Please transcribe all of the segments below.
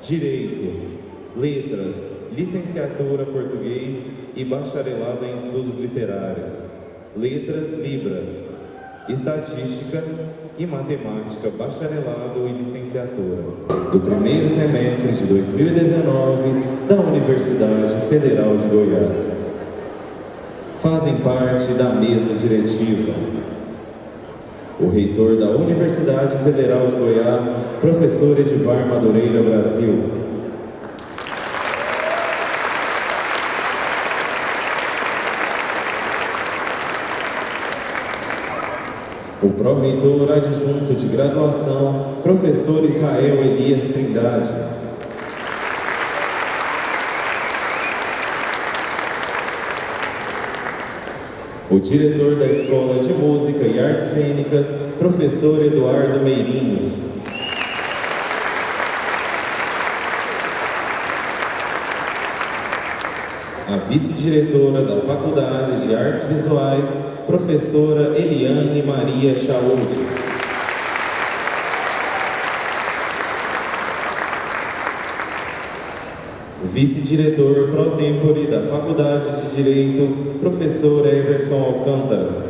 Direito, Letras, Licenciatura Português e Bacharelado em Estudos Literários, Letras Libras, Estatística e Matemática, Bacharelado e Licenciatura, do primeiro semestre de 2019 da Universidade Federal de Goiás. Fazem parte da mesa diretiva o reitor da Universidade Federal de Goiás, professor Edivar Madureira Brasil. O pró-reitor adjunto de graduação, professor Israel Elias Trindade. O diretor da Escola de Música e Artes Cênicas, professor Eduardo Meirinhos. A vice-diretora da Faculdade de Artes Visuais, professora Eliane Maria Chaúde. O vice-diretor pro tempore da Faculdade de Direito, professor Everson Alcântara.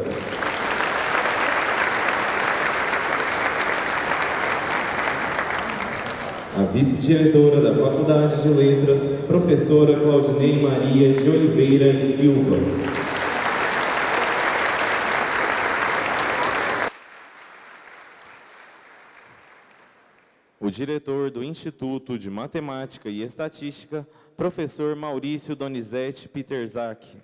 A vice-diretora da Faculdade de Letras, professora Claudinei Maria de Oliveira e Silva. O diretor do Instituto de Matemática e Estatística, professor Maurício Donizete Peterzak.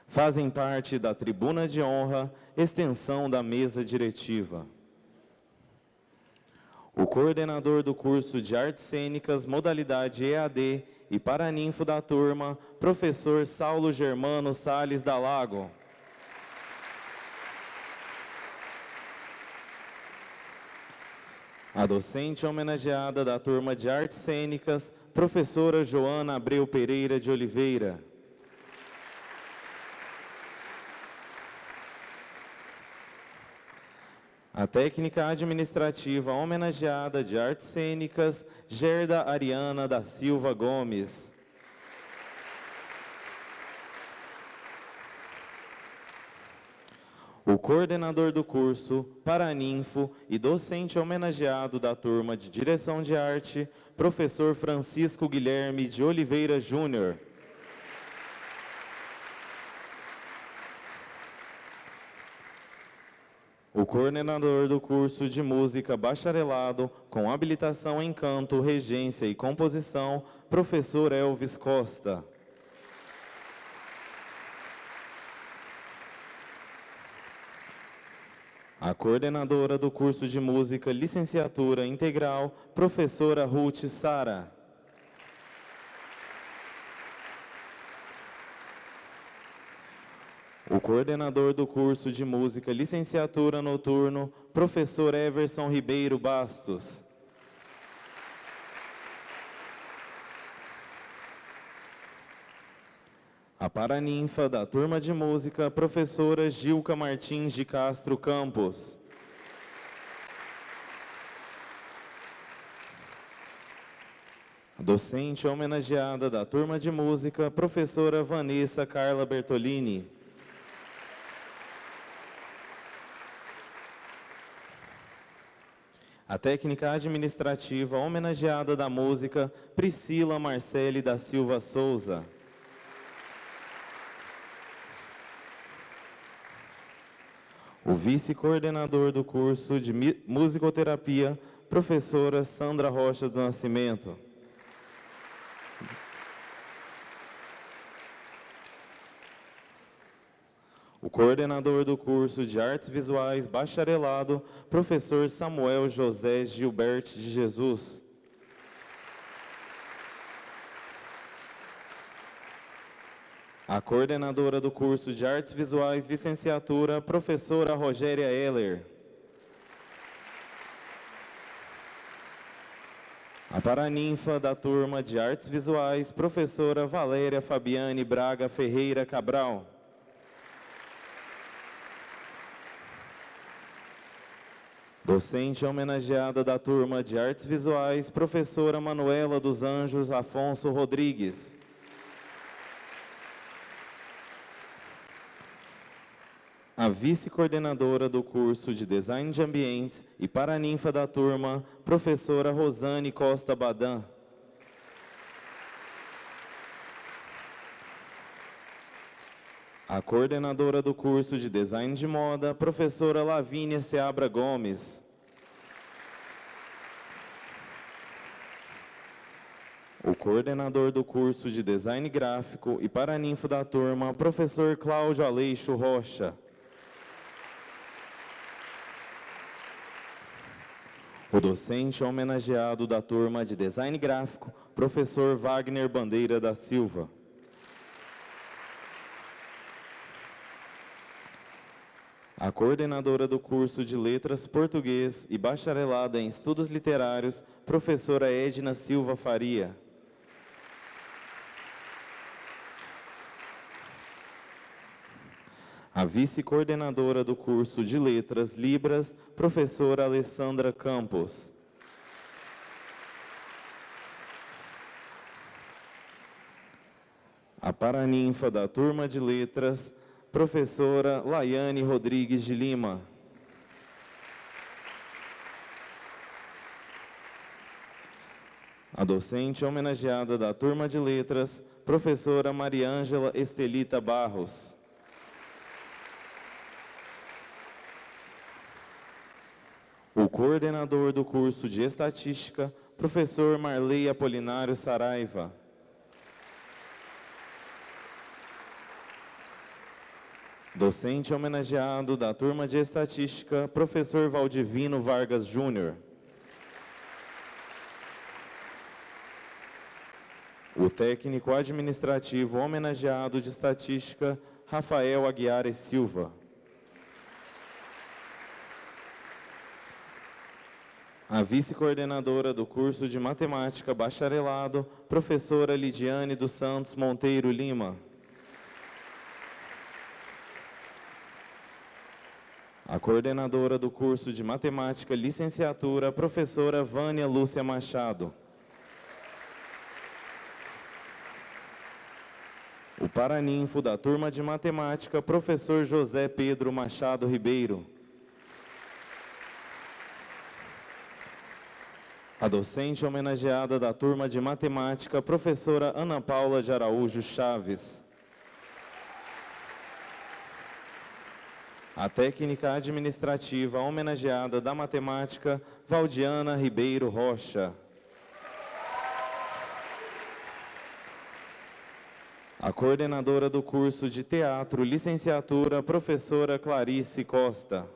Fazem parte da tribuna de honra, extensão da mesa diretiva. O coordenador do curso de Artes Cênicas, modalidade EAD e paraninfo da turma, professor Saulo Germano Sales Dalago. A docente homenageada da turma de Artes Cênicas, professora Joana Abreu Pereira de Oliveira. A técnica administrativa homenageada de Artes Cênicas, Gerda Ariana da Silva Gomes. O coordenador do curso, paraninfo e docente homenageado da turma de Direção de Arte, professor Francisco Guilherme de Oliveira Júnior. O coordenador do curso de Música Bacharelado, com habilitação em canto, regência e composição, professor Elvis Costa. A coordenadora do curso de Música Licenciatura Integral, professora Ruth Sara. O coordenador do curso de Música Licenciatura Noturno, professor Everson Ribeiro Bastos. A paraninfa da turma de música, professora Gilca Martins de Castro Campos. A docente homenageada da turma de música, professora Vanessa Carla Bertolini. A técnica administrativa homenageada da música, Priscila Marcele da Silva Souza. O vice-coordenador do curso de musicoterapia, professora Sandra Rocha do Nascimento. O coordenador do curso de Artes Visuais Bacharelado, professor Samuel José Gilbert de Jesus. A coordenadora do curso de Artes Visuais Licenciatura, professora Rogéria Heller. A paraninfa da turma de Artes Visuais, professora Valéria Fabiane Braga Ferreira Cabral. Docente homenageada da turma de Artes Visuais, professora Manuela dos Anjos Afonso Rodrigues. A vice-coordenadora do curso de Design de Ambientes e paraninfa da turma, professora Rosane Costa Badan. A coordenadora do curso de Design de Moda, professora Lavínia Seabra Gomes. O coordenador do curso de Design Gráfico e paraninfo da turma, professor Cláudio Aleixo Rocha. O docente homenageado da turma de Design Gráfico, professor Wagner Bandeira da Silva. A coordenadora do curso de Letras Português e bacharelado em Estudos Literários, professora Edna Silva Faria. A vice-coordenadora do curso de Letras Libras, professora Alessandra Campos. A paraninfa da turma de Letras, professora Laiane Rodrigues de Lima. A docente homenageada da turma de Letras, professora Mariângela Estelita Barros. O coordenador do curso de Estatística, professor Marley Apolinário Saraiva. Docente homenageado da turma de Estatística, professor Valdivino Vargas Júnior. O técnico administrativo homenageado de Estatística, Rafael Aguiar e Silva. A vice-coordenadora do curso de Matemática Bacharelado, professora Lidiane dos Santos Monteiro Lima. A coordenadora do curso de Matemática Licenciatura, professora Vânia Lúcia Machado. O paraninfo da turma de Matemática, professor José Pedro Machado Ribeiro. A docente homenageada da turma de Matemática, professora Ana Paula de Araújo Chaves. A técnica administrativa homenageada da Matemática, Valdiana Ribeiro Rocha. A coordenadora do curso de Teatro, Licenciatura, professora Clarice Costa.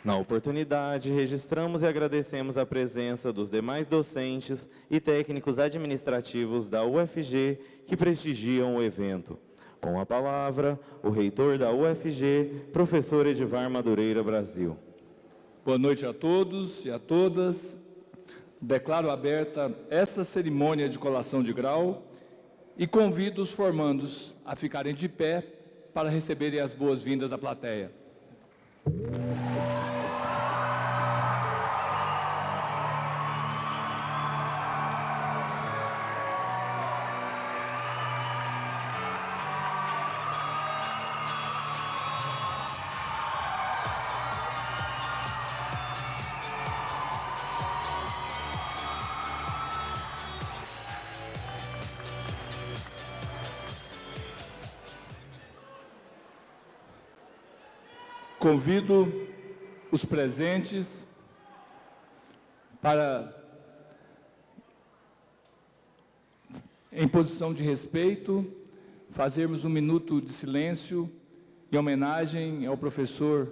Na oportunidade, registramos e agradecemos a presença dos demais docentes e técnicos administrativos da UFG que prestigiam o evento. Com a palavra, o reitor da UFG, professor Edivar Madureira Brasil. Boa noite a todos e a todas. Declaro aberta essa cerimônia de colação de grau e convido os formandos a ficarem de pé para receberem as boas-vindas da plateia. Convido os presentes para, em posição de respeito, fazermos um minuto de silêncio em homenagem ao professor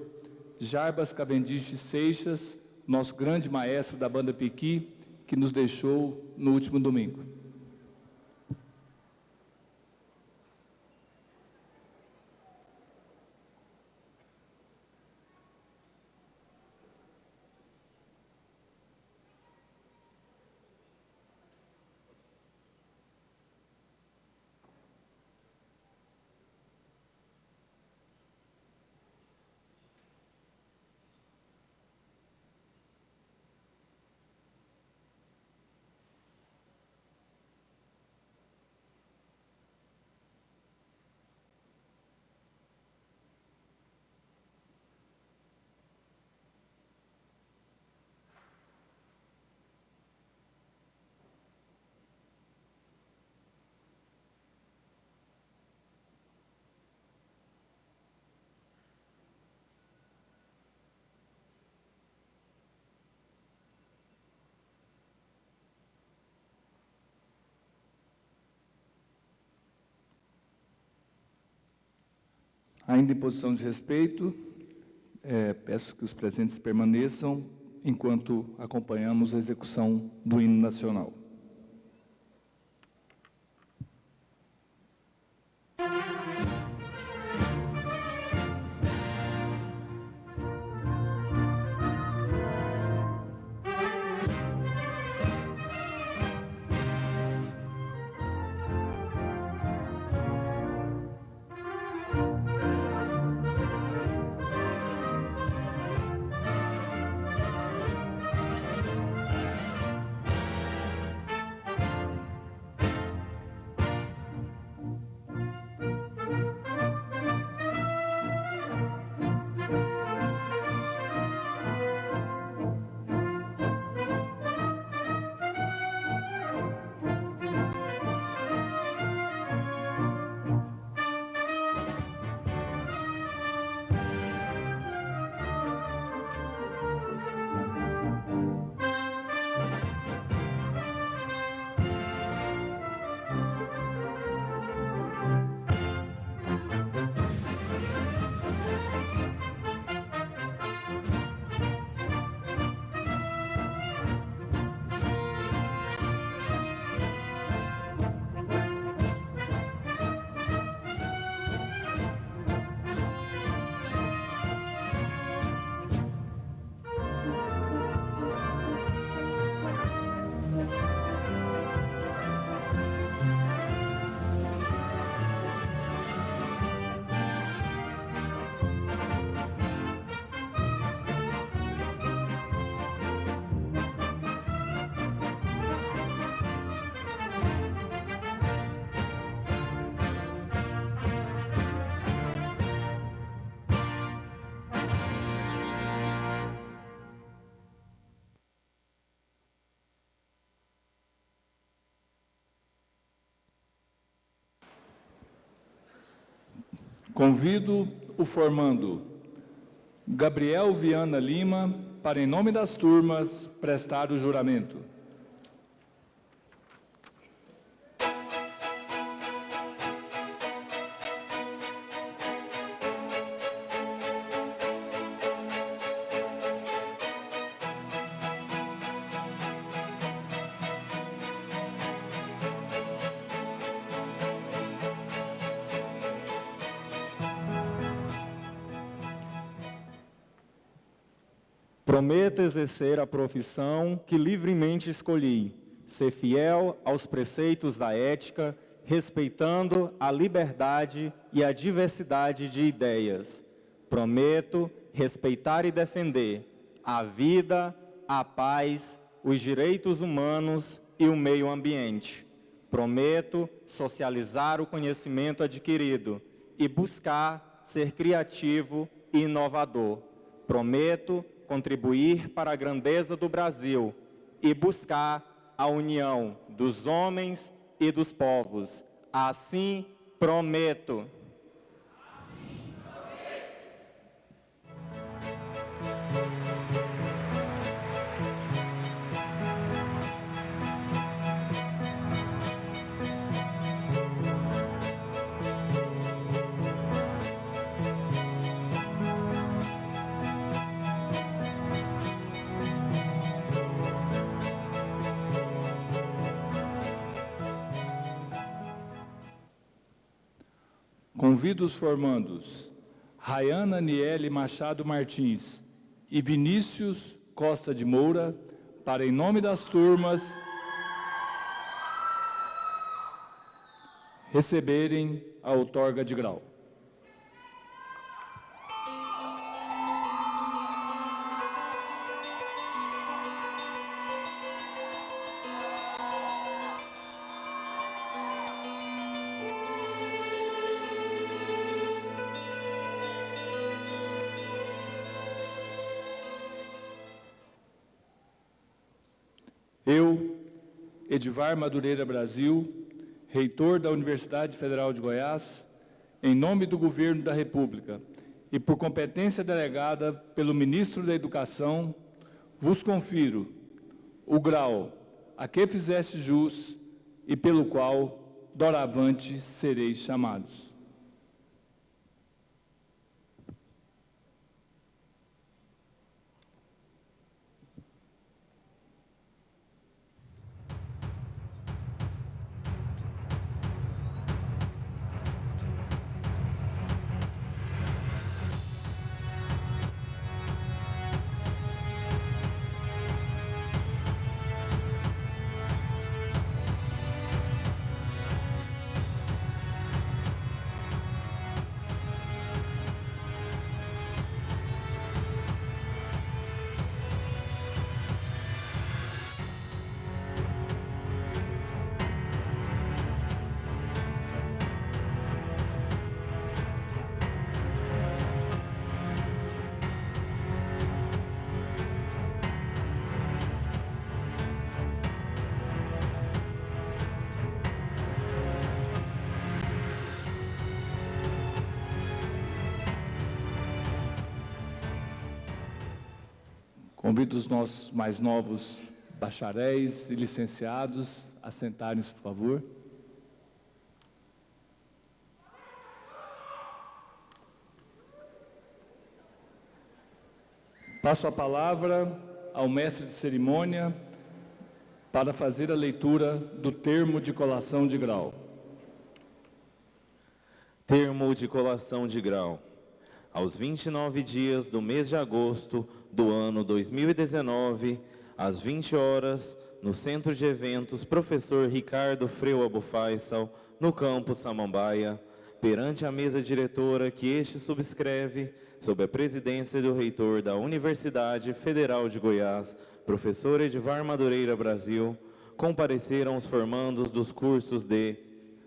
Jarbas Cavendish Seixas, nosso grande maestro da banda Piqui, que nos deixou no último domingo. Ainda em posição de respeito, peço que os presentes permaneçam enquanto acompanhamos a execução do hino nacional. Convido o formando Gabriel Viana Lima para, em nome das turmas, prestar o juramento. Prometo exercer a profissão que livremente escolhi, ser fiel aos preceitos da ética, respeitando a liberdade e a diversidade de ideias. Prometo respeitar e defender a vida, a paz, os direitos humanos e o meio ambiente. Prometo socializar o conhecimento adquirido e buscar ser criativo e inovador. Prometo contribuir para a grandeza do Brasil e buscar a união dos homens e dos povos. Assim prometo. Convido os formandos Rayana Niele Machado Martins e Vinícius Costa de Moura para, em nome das turmas, receberem a outorga de grau. Eu, Edivar Madureira Brasil, reitor da Universidade Federal de Goiás, em nome do Governo da República e por competência delegada pelo Ministro da Educação, vos confiro o grau a que fizeste jus e pelo qual, doravante, sereis chamados. Convido os nossos mais novos bacharéis e licenciados a sentarem-se, por favor. Passo a palavra ao mestre de cerimônia para fazer a leitura do termo de colação de grau. Termo de colação de grau. Aos 29 dias do mês de agosto do ano 2019, às 20 horas, no Centro de Eventos Professor Ricardo Freu Abufaisal, no campus Samambaia, perante a mesa diretora que este subscreve, sob a presidência do reitor da Universidade Federal de Goiás, professor Edivar Madureira Brasil, compareceram os formandos dos cursos de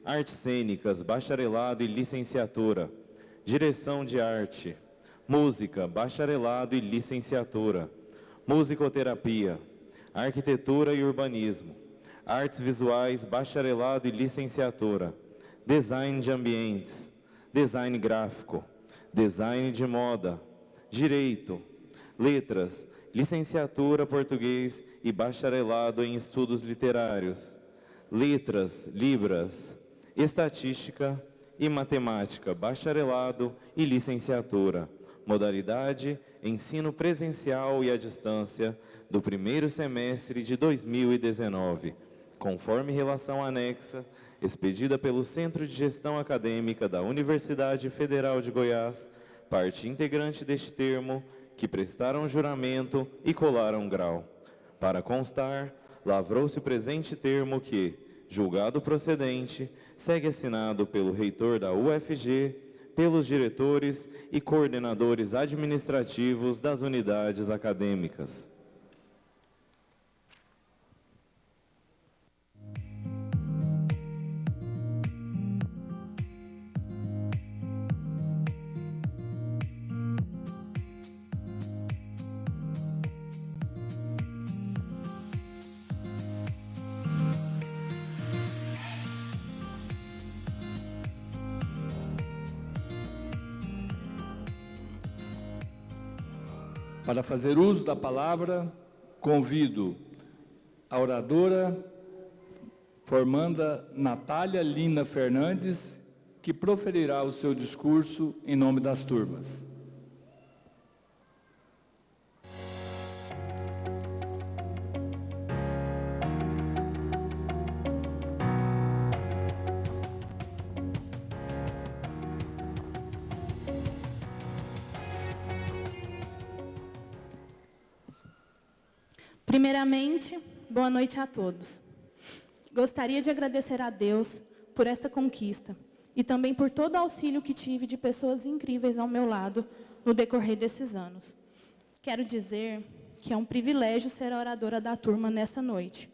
Artes Cênicas, Bacharelado e Licenciatura, Direção de Arte, Música, Bacharelado e Licenciatura, Musicoterapia, Arquitetura e Urbanismo, Artes Visuais, Bacharelado e Licenciatura, Design de Ambientes, Design Gráfico, Design de Moda, Direito, Letras, Licenciatura Português e Bacharelado em Estudos Literários, Letras, Libras, Estatística e Matemática, Bacharelado e Licenciatura, modalidade Ensino Presencial e à Distância, do primeiro semestre de 2019, conforme relação anexa, expedida pelo Centro de Gestão Acadêmica da Universidade Federal de Goiás, parte integrante deste termo, que prestaram juramento e colaram grau. Para constar, lavrou-se o presente termo que, julgado procedente, segue assinado pelo reitor da UFG, pelos diretores e coordenadores administrativos das unidades acadêmicas. Para fazer uso da palavra, convido a oradora formanda Natália Lina Fernandes, que proferirá o seu discurso em nome das turmas. Primeiramente, boa noite a todos. Gostaria de agradecer a Deus por esta conquista e também por todo o auxílio que tive de pessoas incríveis ao meu lado no decorrer desses anos. Quero dizer que é um privilégio ser a oradora da turma nesta noite.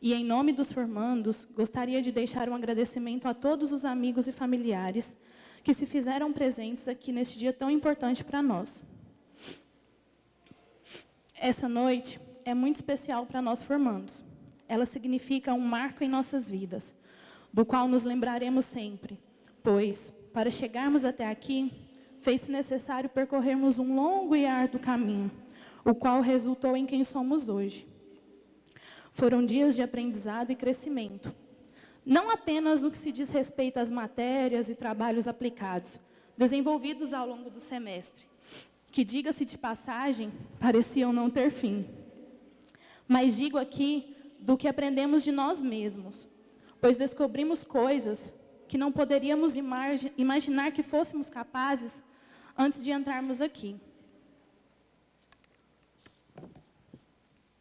E, em nome dos formandos, gostaria de deixar um agradecimento a todos os amigos e familiares que se fizeram presentes aqui neste dia tão importante para nós. Essa noite é muito especial para nós formandos. Ela significa um marco em nossas vidas, do qual nos lembraremos sempre, pois, para chegarmos até aqui, fez-se necessário percorrermos um longo e árduo caminho, o qual resultou em quem somos hoje. Foram dias de aprendizado e crescimento, não apenas no que se diz respeito às matérias e trabalhos aplicados, desenvolvidos ao longo do semestre, que, diga-se de passagem, pareciam não ter fim. Mas digo aqui do que aprendemos de nós mesmos, pois descobrimos coisas que não poderíamos imaginar que fôssemos capazes antes de entrarmos aqui.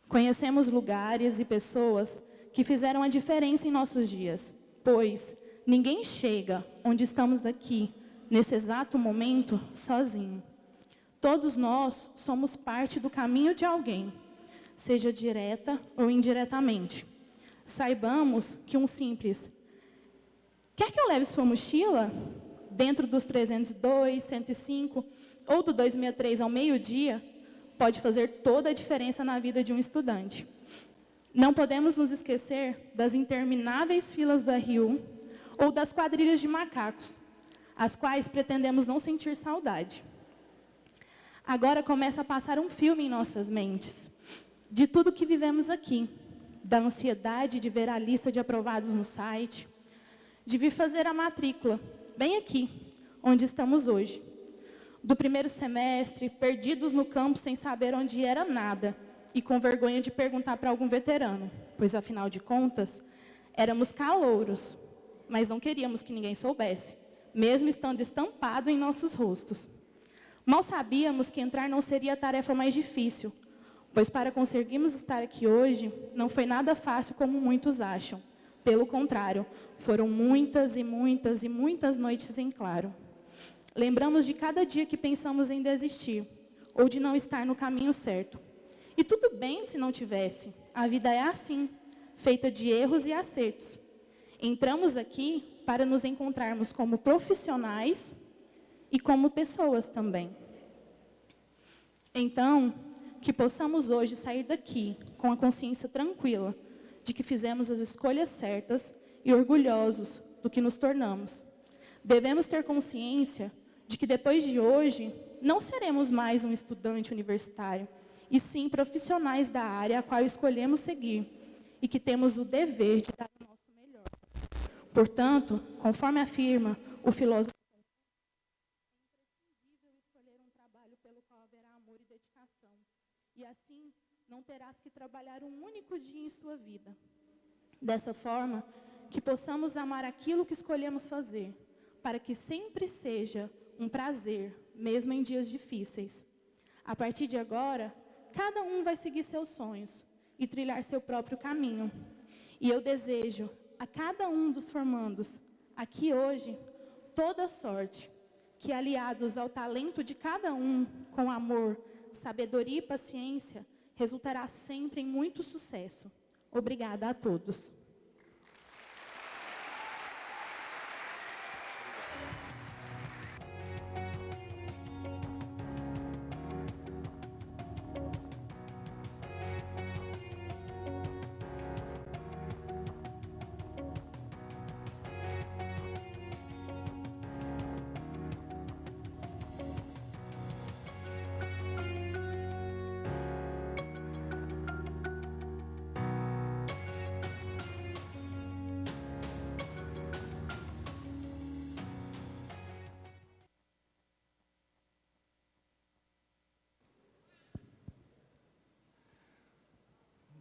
Conhecemos lugares e pessoas que fizeram a diferença em nossos dias, pois ninguém chega onde estamos aqui, nesse exato momento, sozinho. Todos nós somos parte do caminho de alguém, seja direta ou indiretamente. Saibamos que um simples "quer que eu leve sua mochila?", dentro dos 302, 105 ou do 263 ao meio-dia, pode fazer toda a diferença na vida de um estudante. Não podemos nos esquecer das intermináveis filas do RU ou das quadrilhas de macacos, as quais pretendemos não sentir saudade. Agora começa a passar um filme em nossas mentes, de tudo que vivemos aqui, da ansiedade de ver a lista de aprovados no site, de vir fazer a matrícula, bem aqui, onde estamos hoje. Do primeiro semestre, perdidos no campo sem saber onde era nada, e com vergonha de perguntar para algum veterano, pois, afinal de contas, éramos calouros, mas não queríamos que ninguém soubesse, mesmo estando estampado em nossos rostos. Mal sabíamos que entrar não seria a tarefa mais difícil, pois para conseguirmos estar aqui hoje, não foi nada fácil como muitos acham. Pelo contrário, foram muitas e muitas e muitas noites em claro. Lembramos de cada dia que pensamos em desistir, ou de não estar no caminho certo. E tudo bem se não tivesse, a vida é assim, feita de erros e acertos. Entramos aqui para nos encontrarmos como profissionais e como pessoas também. Então, que possamos hoje sair daqui com a consciência tranquila de que fizemos as escolhas certas e orgulhosos do que nos tornamos. Devemos ter consciência de que depois de hoje não seremos mais um estudante universitário, e sim profissionais da área a qual escolhemos seguir, e que temos o dever de dar o nosso melhor. Portanto, conforme afirma o filósofo, escolher um trabalho pelo qual haverá amor e dedicação, e assim não terás que trabalhar um único dia em sua vida. Dessa forma, que possamos amar aquilo que escolhemos fazer, para que sempre seja um prazer, mesmo em dias difíceis. A partir de agora, cada um vai seguir seus sonhos e trilhar seu próprio caminho. E eu desejo a cada um dos formandos aqui hoje toda sorte, que aliados ao talento de cada um, com amor, sabedoria e paciência, resultará sempre em muito sucesso. Obrigada a todos.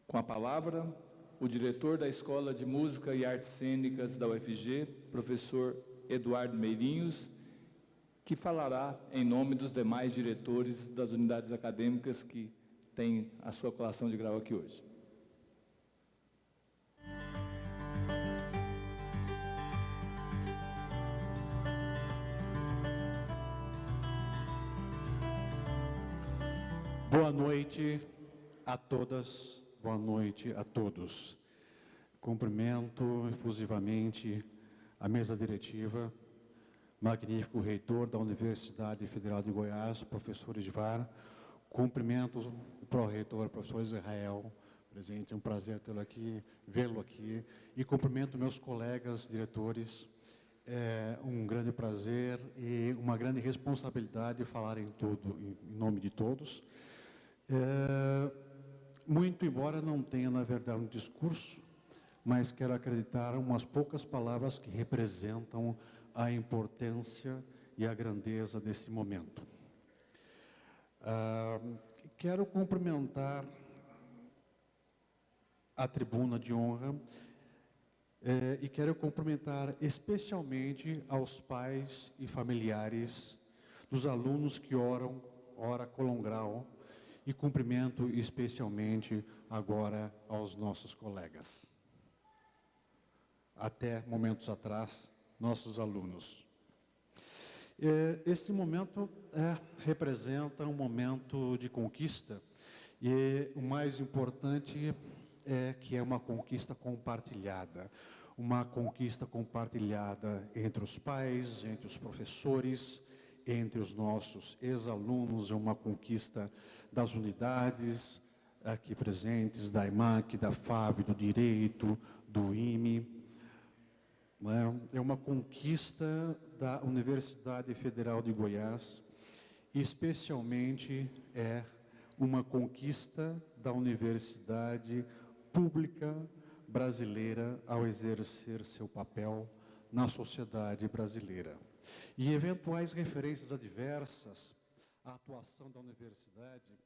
Com a palavra, o diretor da Escola de Música e Artes Cênicas da UFG, professor Eduardo Meirinhos, que falará em nome dos demais diretores das unidades acadêmicas que têm a sua colação de grau aqui hoje. Boa noite a todas, boa noite a todos. Cumprimento efusivamente a mesa diretiva, magnífico reitor da Universidade Federal de Goiás, professor Edvar. Cumprimento o pró-reitor, professor Israel, presente, é um prazer tê-lo aqui, vê-lo aqui. E cumprimento meus colegas diretores. É um grande prazer e uma grande responsabilidade falar em nome de todos. Muito embora não tenha, na verdade, um discurso, mas quero acreditar umas poucas palavras que representam a importância e a grandeza desse momento. Quero cumprimentar a tribuna de honra e quero cumprimentar especialmente aos pais e familiares dos alunos que ora Colon Grau, e cumprimento especialmente agora aos nossos colegas. Até momentos atrás, nossos alunos. Este momento representa um momento de conquista, e o mais importante é que é uma conquista compartilhada. Uma conquista compartilhada entre os pais, entre os professores, entre os nossos ex-alunos, é uma conquista das unidades aqui presentes, da EMAC, da FAB, do Direito, do IME. É uma conquista da Universidade Federal de Goiás, especialmente é uma conquista da universidade pública brasileira ao exercer seu papel na sociedade brasileira. E eventuais referências adversas à atuação da universidade,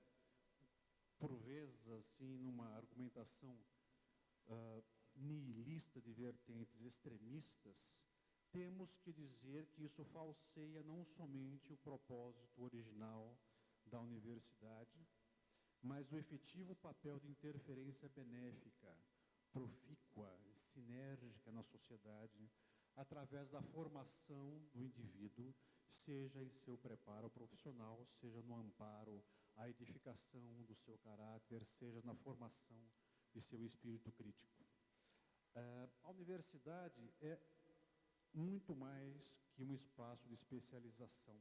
por vezes, assim, numa argumentação nihilista de vertentes extremistas, temos que dizer que isso falseia não somente o propósito original da universidade, mas o efetivo papel de interferência benéfica, profícua, sinérgica na sociedade, através da formação do indivíduo, seja em seu preparo profissional, seja no amparo à edificação do seu caráter, seja na formação de seu espírito crítico. A universidade é muito mais que um espaço de especialização.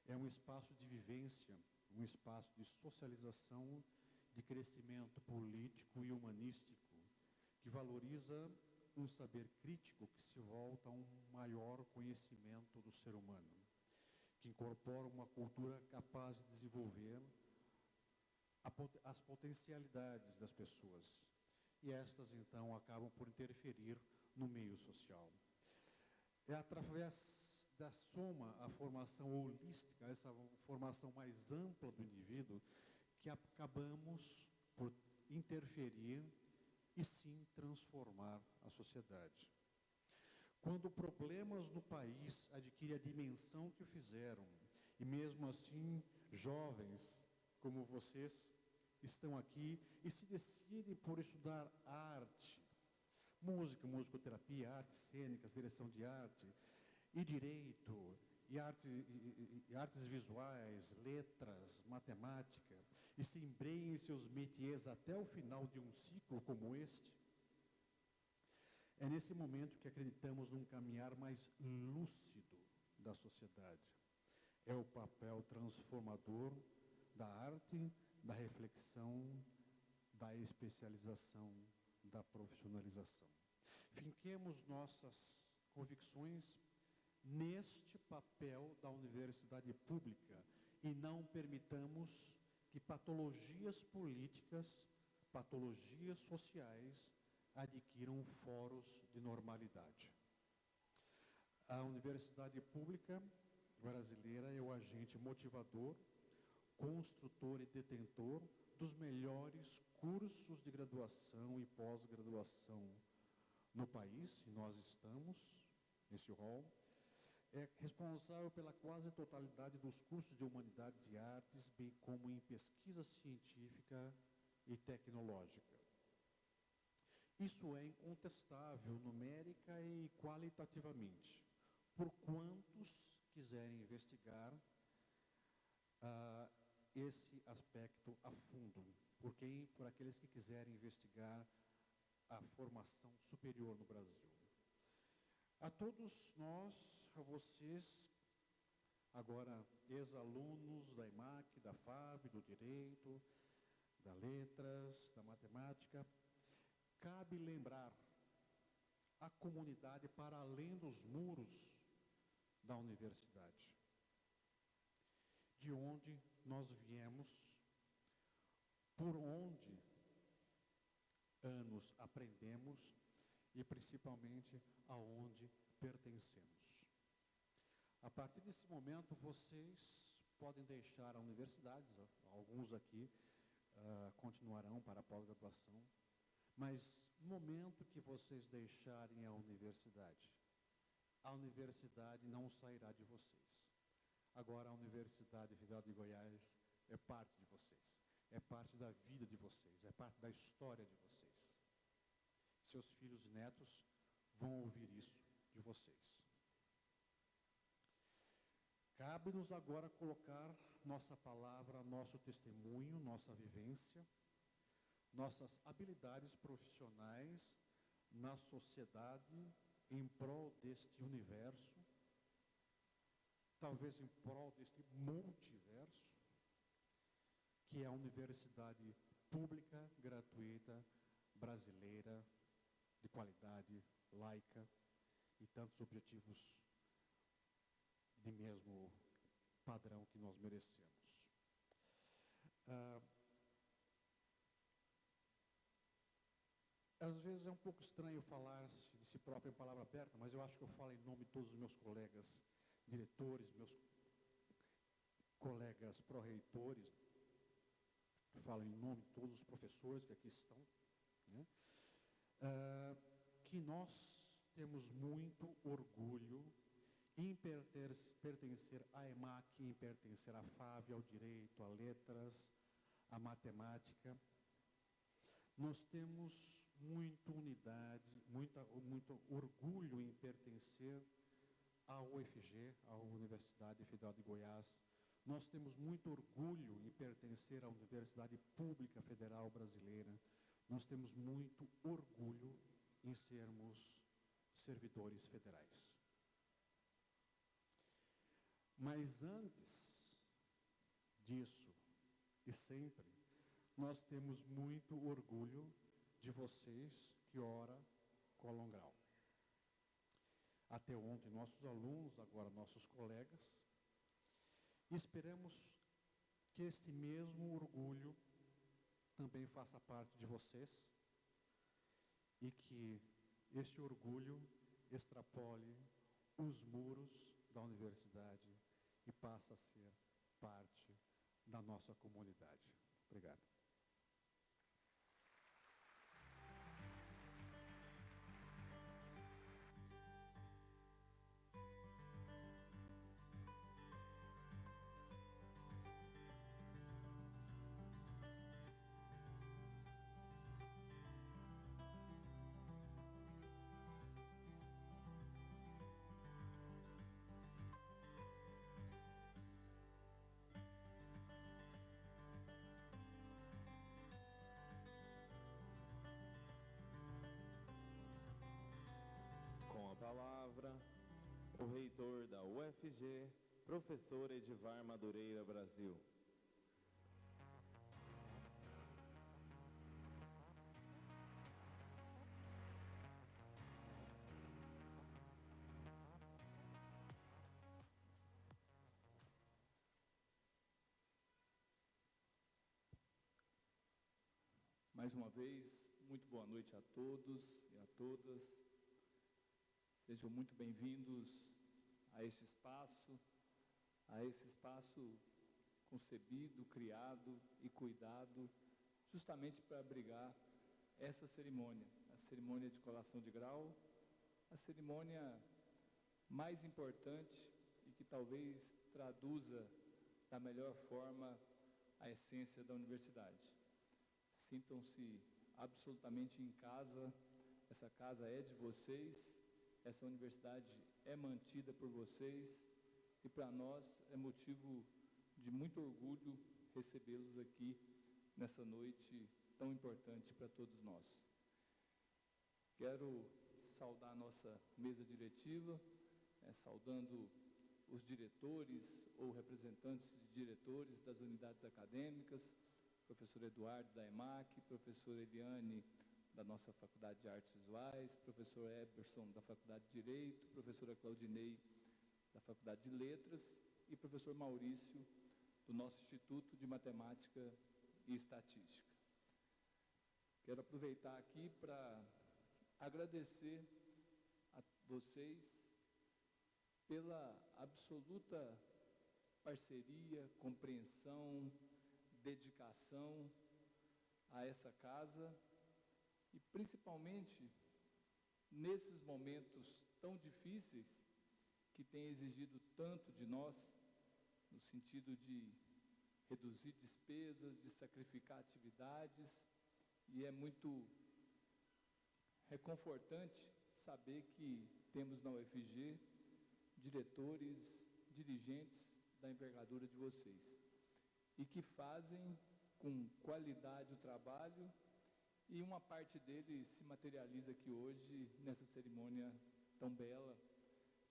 É um espaço de vivência, um espaço de socialização, de crescimento político e humanístico, que valoriza um saber crítico que se volta a um maior conhecimento do ser humano, que incorpora uma cultura capaz de desenvolver as potencialidades das pessoas. E estas, então, acabam por interferir no meio social. É através da soma, a formação holística, essa formação mais ampla do indivíduo, que acabamos por interferir e sim transformar a sociedade. Quando problemas no país adquirem a dimensão que o fizeram, e mesmo assim jovens como vocês estão aqui e se decidem por estudar arte, música, musicoterapia, artes cênicas, direção de arte, e direito, e artes visuais, letras, matemática, e se embrenhem em seus métiers até o final de um ciclo como este, é nesse momento que acreditamos num caminhar mais lúcido da sociedade. É o papel transformador da arte, da reflexão, da especialização, da profissionalização. Finquemos nossas convicções neste papel da universidade pública e não permitamos que patologias políticas, patologias sociais adquiram foros de normalidade. A universidade pública brasileira é o agente motivador, construtor e detentor dos melhores cursos de graduação e pós-graduação no país, e nós estamos nesse rol. É responsável pela quase totalidade dos cursos de humanidades e artes, bem como em pesquisa científica e tecnológica. Isso é incontestável, numérica e qualitativamente, por quantos quiserem investigar esse aspecto a fundo, por aqueles que quiserem investigar a formação superior no Brasil. A todos nós, a vocês, agora ex-alunos da EMAC, da FAB, do Direito, da Letras, da Matemática, cabe lembrar a comunidade para além dos muros da universidade, de onde nós viemos, por onde anos aprendemos e principalmente aonde pertencemos. A partir desse momento, vocês podem deixar a universidade, alguns aqui continuarão para a pós-graduação, mas no momento que vocês deixarem a universidade não sairá de vocês. Agora a Universidade Federal de Goiás é parte de vocês, é parte da vida de vocês, é parte da história de vocês. Seus filhos e netos vão ouvir isso de vocês. Cabe-nos agora colocar nossa palavra, nosso testemunho, nossa vivência, nossas habilidades profissionais na sociedade em prol deste universo, talvez em prol deste multiverso, que é a universidade pública, gratuita, brasileira, de qualidade, laica, e tantos objetivos de mesmo padrão que nós merecemos. Às vezes é um pouco estranho falar de si próprio em palavra aberta, mas eu acho que eu falo em nome de todos os meus colegas diretores, meus colegas pró-reitores, falo em nome de todos os professores que aqui estão, né? Que nós temos muito orgulho em pertencer à EMAC, em pertencer à FAV, ao Direito, a Letras, à Matemática. Nós temos muita unidade, muito orgulho em pertencer à UFG, à Universidade Federal de Goiás. Nós temos muito orgulho em pertencer à Universidade Pública Federal Brasileira. Nós temos muito orgulho em sermos servidores federais. Mas antes disso, e sempre, nós temos muito orgulho de vocês que ora colam grau. Até ontem, nossos alunos, agora nossos colegas, e esperamos que este mesmo orgulho também faça parte de vocês e que este orgulho extrapole os muros da universidade e passe a ser parte da nossa comunidade. Obrigado. Com a palavra, o reitor da UFG, professor Edivar Madureira Brasil. Mais uma vez, muito boa noite a todos e a todas. Sejam muito bem-vindos a esse espaço concebido, criado e cuidado justamente para abrigar essa cerimônia, a cerimônia de colação de grau, a cerimônia mais importante e que talvez traduza da melhor forma a essência da universidade. Sintam-se absolutamente em casa, essa casa é de vocês, essa universidade é mantida por vocês e para nós é motivo de muito orgulho recebê-los aqui nessa noite tão importante para todos nós. Quero saudar a nossa mesa diretiva, saudando os diretores ou representantes de diretores das unidades acadêmicas, professor Eduardo da EMAC, professor Eliane da nossa Faculdade de Artes Visuais, professor Eberson da Faculdade de Direito, professora Claudinei da Faculdade de Letras e professor Maurício do nosso Instituto de Matemática e Estatística. Quero aproveitar aqui para agradecer a vocês pela absoluta parceria, compreensão, dedicação a essa casa e principalmente nesses momentos tão difíceis que tem exigido tanto de nós, no sentido de reduzir despesas, de sacrificar atividades, e é muito reconfortante saber que temos na UFG diretores, dirigentes da envergadura de vocês e que fazem com qualidade o trabalho e uma parte dele se materializa aqui hoje nessa cerimônia tão bela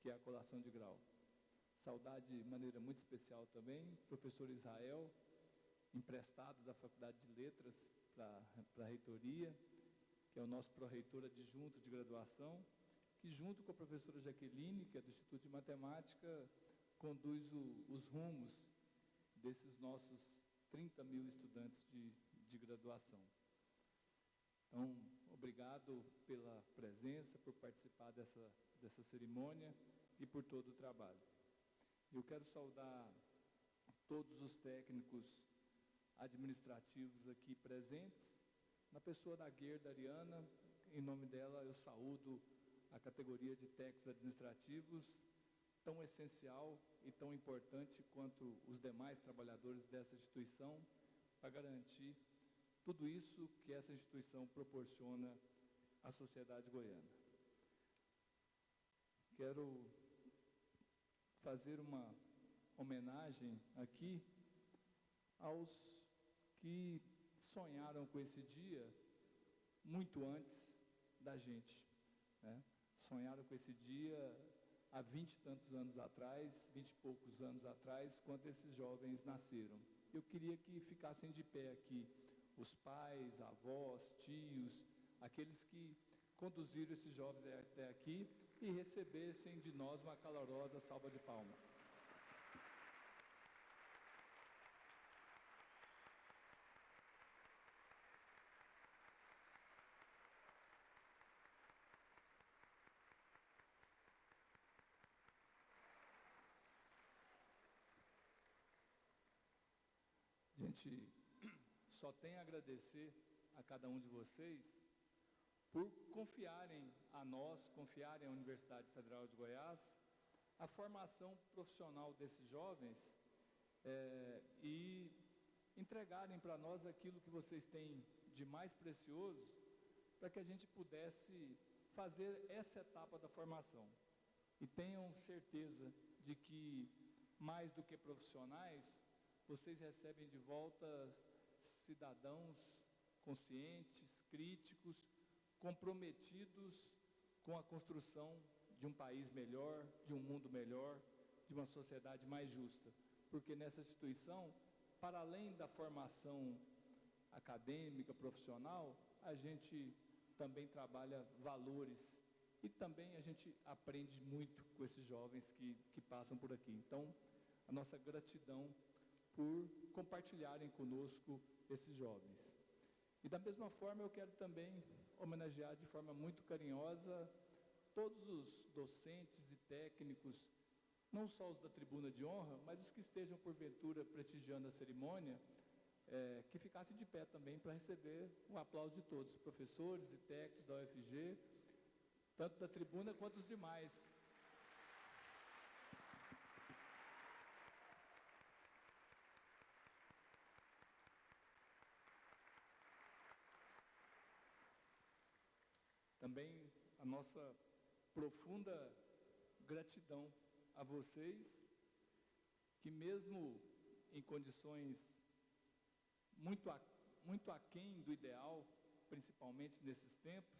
que é a colação de grau. Saudar de maneira muito especial também professor Israel, emprestado da Faculdade de Letras para a reitoria, que é o nosso pró-reitor adjunto de graduação, que junto com a professora Jaqueline, que é do Instituto de Matemática, conduz os rumos desses nossos 30 mil estudantes de graduação. Então, obrigado pela presença, por participar dessa cerimônia e por todo o trabalho. Eu quero saudar todos os técnicos administrativos aqui presentes, na pessoa da Guerda Ariana. Em nome dela eu saúdo a categoria de técnicos administrativos, tão essencial e tão importante quanto os demais trabalhadores dessa instituição, para garantir tudo isso que essa instituição proporciona à sociedade goiana. Quero fazer uma homenagem aqui aos que sonharam com esse dia muito antes da gente, né? Sonharam com esse dia há 20 e tantos anos atrás, 20 e poucos anos atrás, quando esses jovens nasceram. Eu queria que ficassem de pé aqui os pais, avós, tios, aqueles que conduziram esses jovens até aqui e recebessem de nós uma calorosa salva de palmas. A gente só tem a agradecer a cada um de vocês por confiarem a nós, confiarem à Universidade Federal de Goiás, a formação profissional desses jovens e entregarem para nós aquilo que vocês têm de mais precioso, para que a gente pudesse fazer essa etapa da formação. E tenham certeza de que, mais do que profissionais, vocês recebem de volta cidadãos conscientes, críticos, comprometidos com a construção de um país melhor, de um mundo melhor, de uma sociedade mais justa. Porque nessa instituição, para além da formação acadêmica, profissional, a gente também trabalha valores e também a gente aprende muito com esses jovens que passam por aqui. Então, a nossa gratidão por compartilharem conosco esses jovens. E da mesma forma eu quero também homenagear de forma muito carinhosa todos os docentes e técnicos, não só os da tribuna de honra, mas os que estejam porventura prestigiando a cerimônia, que ficassem de pé também para receber um aplauso de todos, professores e técnicos da UFG, tanto da tribuna quanto os demais. Também a nossa profunda gratidão a vocês, que mesmo em condições muito aquém do ideal, principalmente nesses tempos,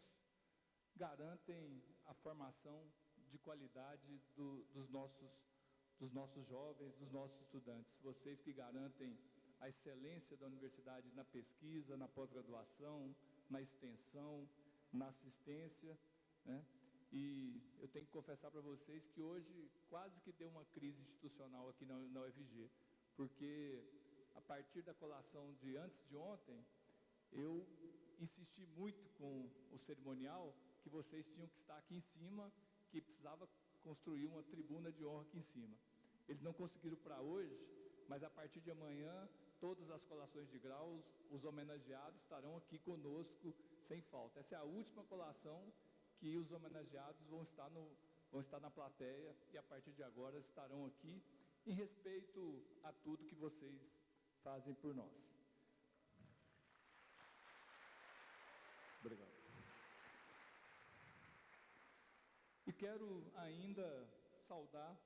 garantem a formação de qualidade dos nossos jovens, dos nossos estudantes. Vocês que garantem a excelência da universidade na pesquisa, na pós-graduação, na extensão, na assistência, né? E eu tenho que confessar para vocês que hoje quase que deu uma crise institucional aqui na UFG, porque a partir da colação de antes de ontem, eu insisti muito com o cerimonial que vocês tinham que estar aqui em cima, que precisava construir uma tribuna de honra aqui em cima. Eles não conseguiram para hoje, mas a partir de amanhã, todas as colações de graus, os homenageados estarão aqui conosco sem falta. Essa é a última colação que os homenageados vão estar na plateia e a partir de agora estarão aqui em respeito a tudo que vocês fazem por nós. Obrigado. E quero ainda saudar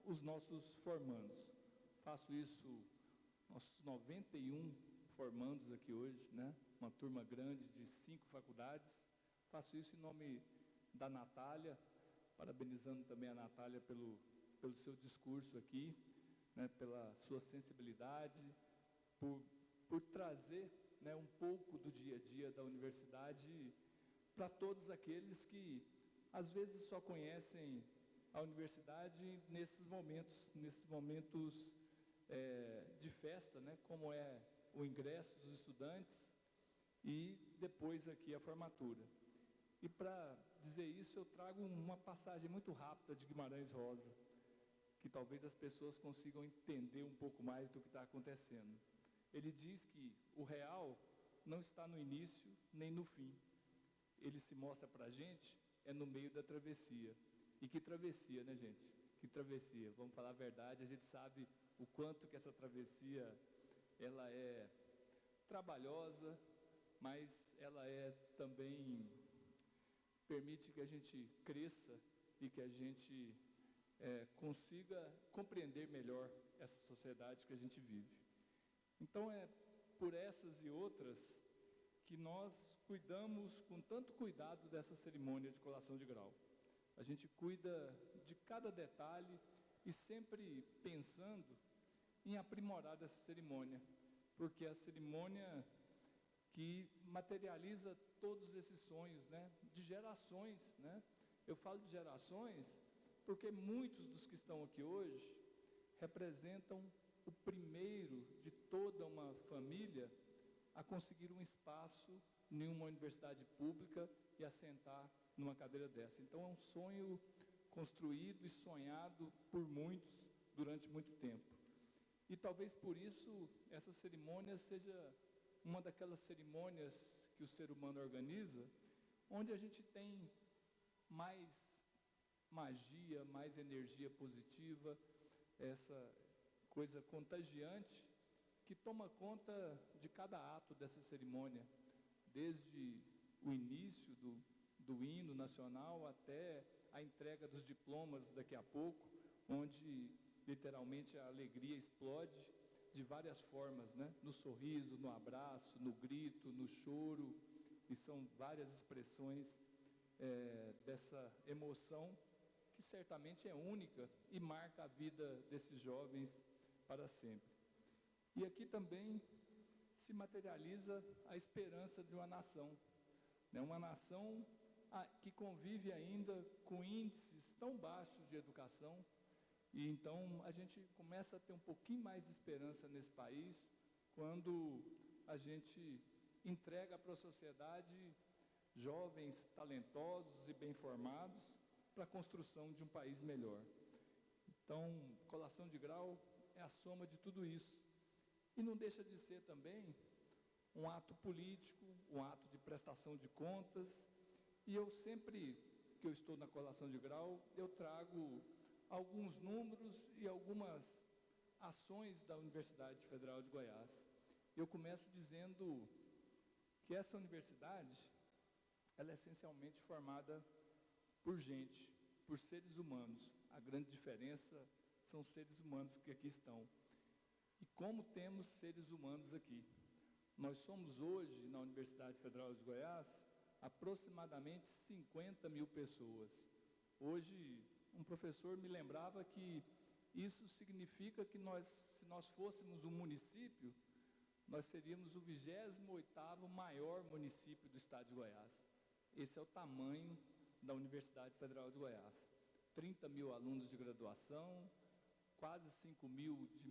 os nossos formandos. Faço isso, nossos 91 formandos aqui hoje, né? Uma turma grande de 5 faculdades. Faço isso em nome da Natália, parabenizando também a Natália pelo seu discurso aqui, né? Pela sua sensibilidade, por trazer, né, um pouco do dia a dia da universidade para todos aqueles que às vezes só conhecem a universidade nesses momentos de festa, né, como é o ingresso dos estudantes e depois aqui a formatura. E para dizer isso, eu trago uma passagem muito rápida de Guimarães Rosa, que talvez as pessoas consigam entender um pouco mais do que está acontecendo. Ele diz que o real não está no início nem no fim. Ele se mostra para a gente no meio da travessia. E que travessia, né, gente? Que travessia. Vamos falar a verdade, a gente sabe o quanto que essa travessia ela é trabalhosa, mas ela é também permite que a gente cresça e que a gente consiga compreender melhor essa sociedade que a gente vive. Então é por essas e outras que nós cuidamos com tanto cuidado dessa cerimônia de colação de grau. A gente cuida de cada detalhe e sempre pensando em aprimorar essa cerimônia, porque é a cerimônia que materializa todos esses sonhos, né, de gerações, né? Eu falo de gerações porque muitos dos que estão aqui hoje representam o primeiro de toda uma família a conseguir um espaço em uma universidade pública e assentar numa cadeira dessa. Então é um sonho construído e sonhado por muitos durante muito tempo. E talvez por isso essa cerimônia seja uma daquelas cerimônias que o ser humano organiza, onde a gente tem mais magia, mais energia positiva, essa coisa contagiante que toma conta de cada ato dessa cerimônia, desde o início do hino nacional até a entrega dos diplomas daqui a pouco, onde literalmente a alegria explode de várias formas, né? No sorriso, no abraço, no grito, no choro, e são várias expressões dessa emoção que certamente é única e marca a vida desses jovens para sempre. E aqui também se materializa a esperança de uma nação, né? Uma nação que convive ainda com índices tão baixos de educação, e então a gente começa a ter um pouquinho mais de esperança nesse país, quando a gente entrega para a sociedade jovens talentosos e bem formados para a construção de um país melhor. Então, colação de grau é a soma de tudo isso. E não deixa de ser também um ato político, um ato de prestação de contas. E eu sempre que eu estou na colação de grau, eu trago alguns números e algumas ações da Universidade Federal de Goiás. Eu começo dizendo que essa universidade, ela é essencialmente formada por gente, por seres humanos. A grande diferença são os seres humanos que aqui estão. E como temos seres humanos aqui? Nós somos hoje, na Universidade Federal de Goiás, aproximadamente 50 mil pessoas. Hoje, um professor me lembrava que isso significa que se nós fôssemos um município, nós seríamos o 28º maior município do estado de Goiás. Esse é o tamanho da Universidade Federal de Goiás. 30 mil alunos de graduação, quase 5 mil de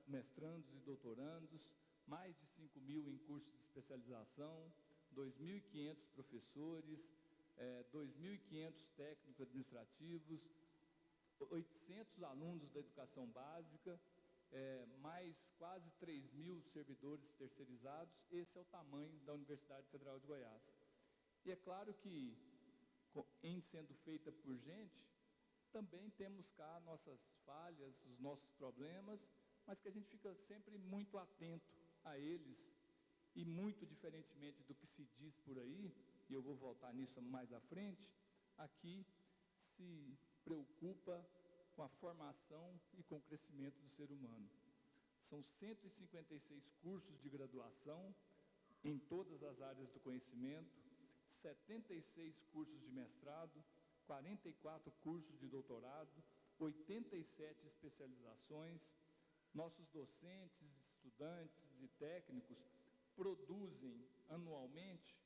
mestrandos e doutorandos, mais de 5 mil em cursos de especialização, 2.500 professores, 2.500 técnicos administrativos, 800 alunos da educação básica, mais quase 3 mil servidores terceirizados. Esse é o tamanho da Universidade Federal de Goiás. E é claro que, em sendo feita por gente, também temos cá nossas falhas, os nossos problemas, mas que a gente fica sempre muito atento a eles, e muito diferentemente do que se diz por aí, e eu vou voltar nisso mais à frente, aqui se preocupa com a formação e com o crescimento do ser humano. São 156 cursos de graduação em todas as áreas do conhecimento, 76 cursos de mestrado, 44 cursos de doutorado, 87 especializações. Nossos docentes, estudantes e técnicos produzem anualmente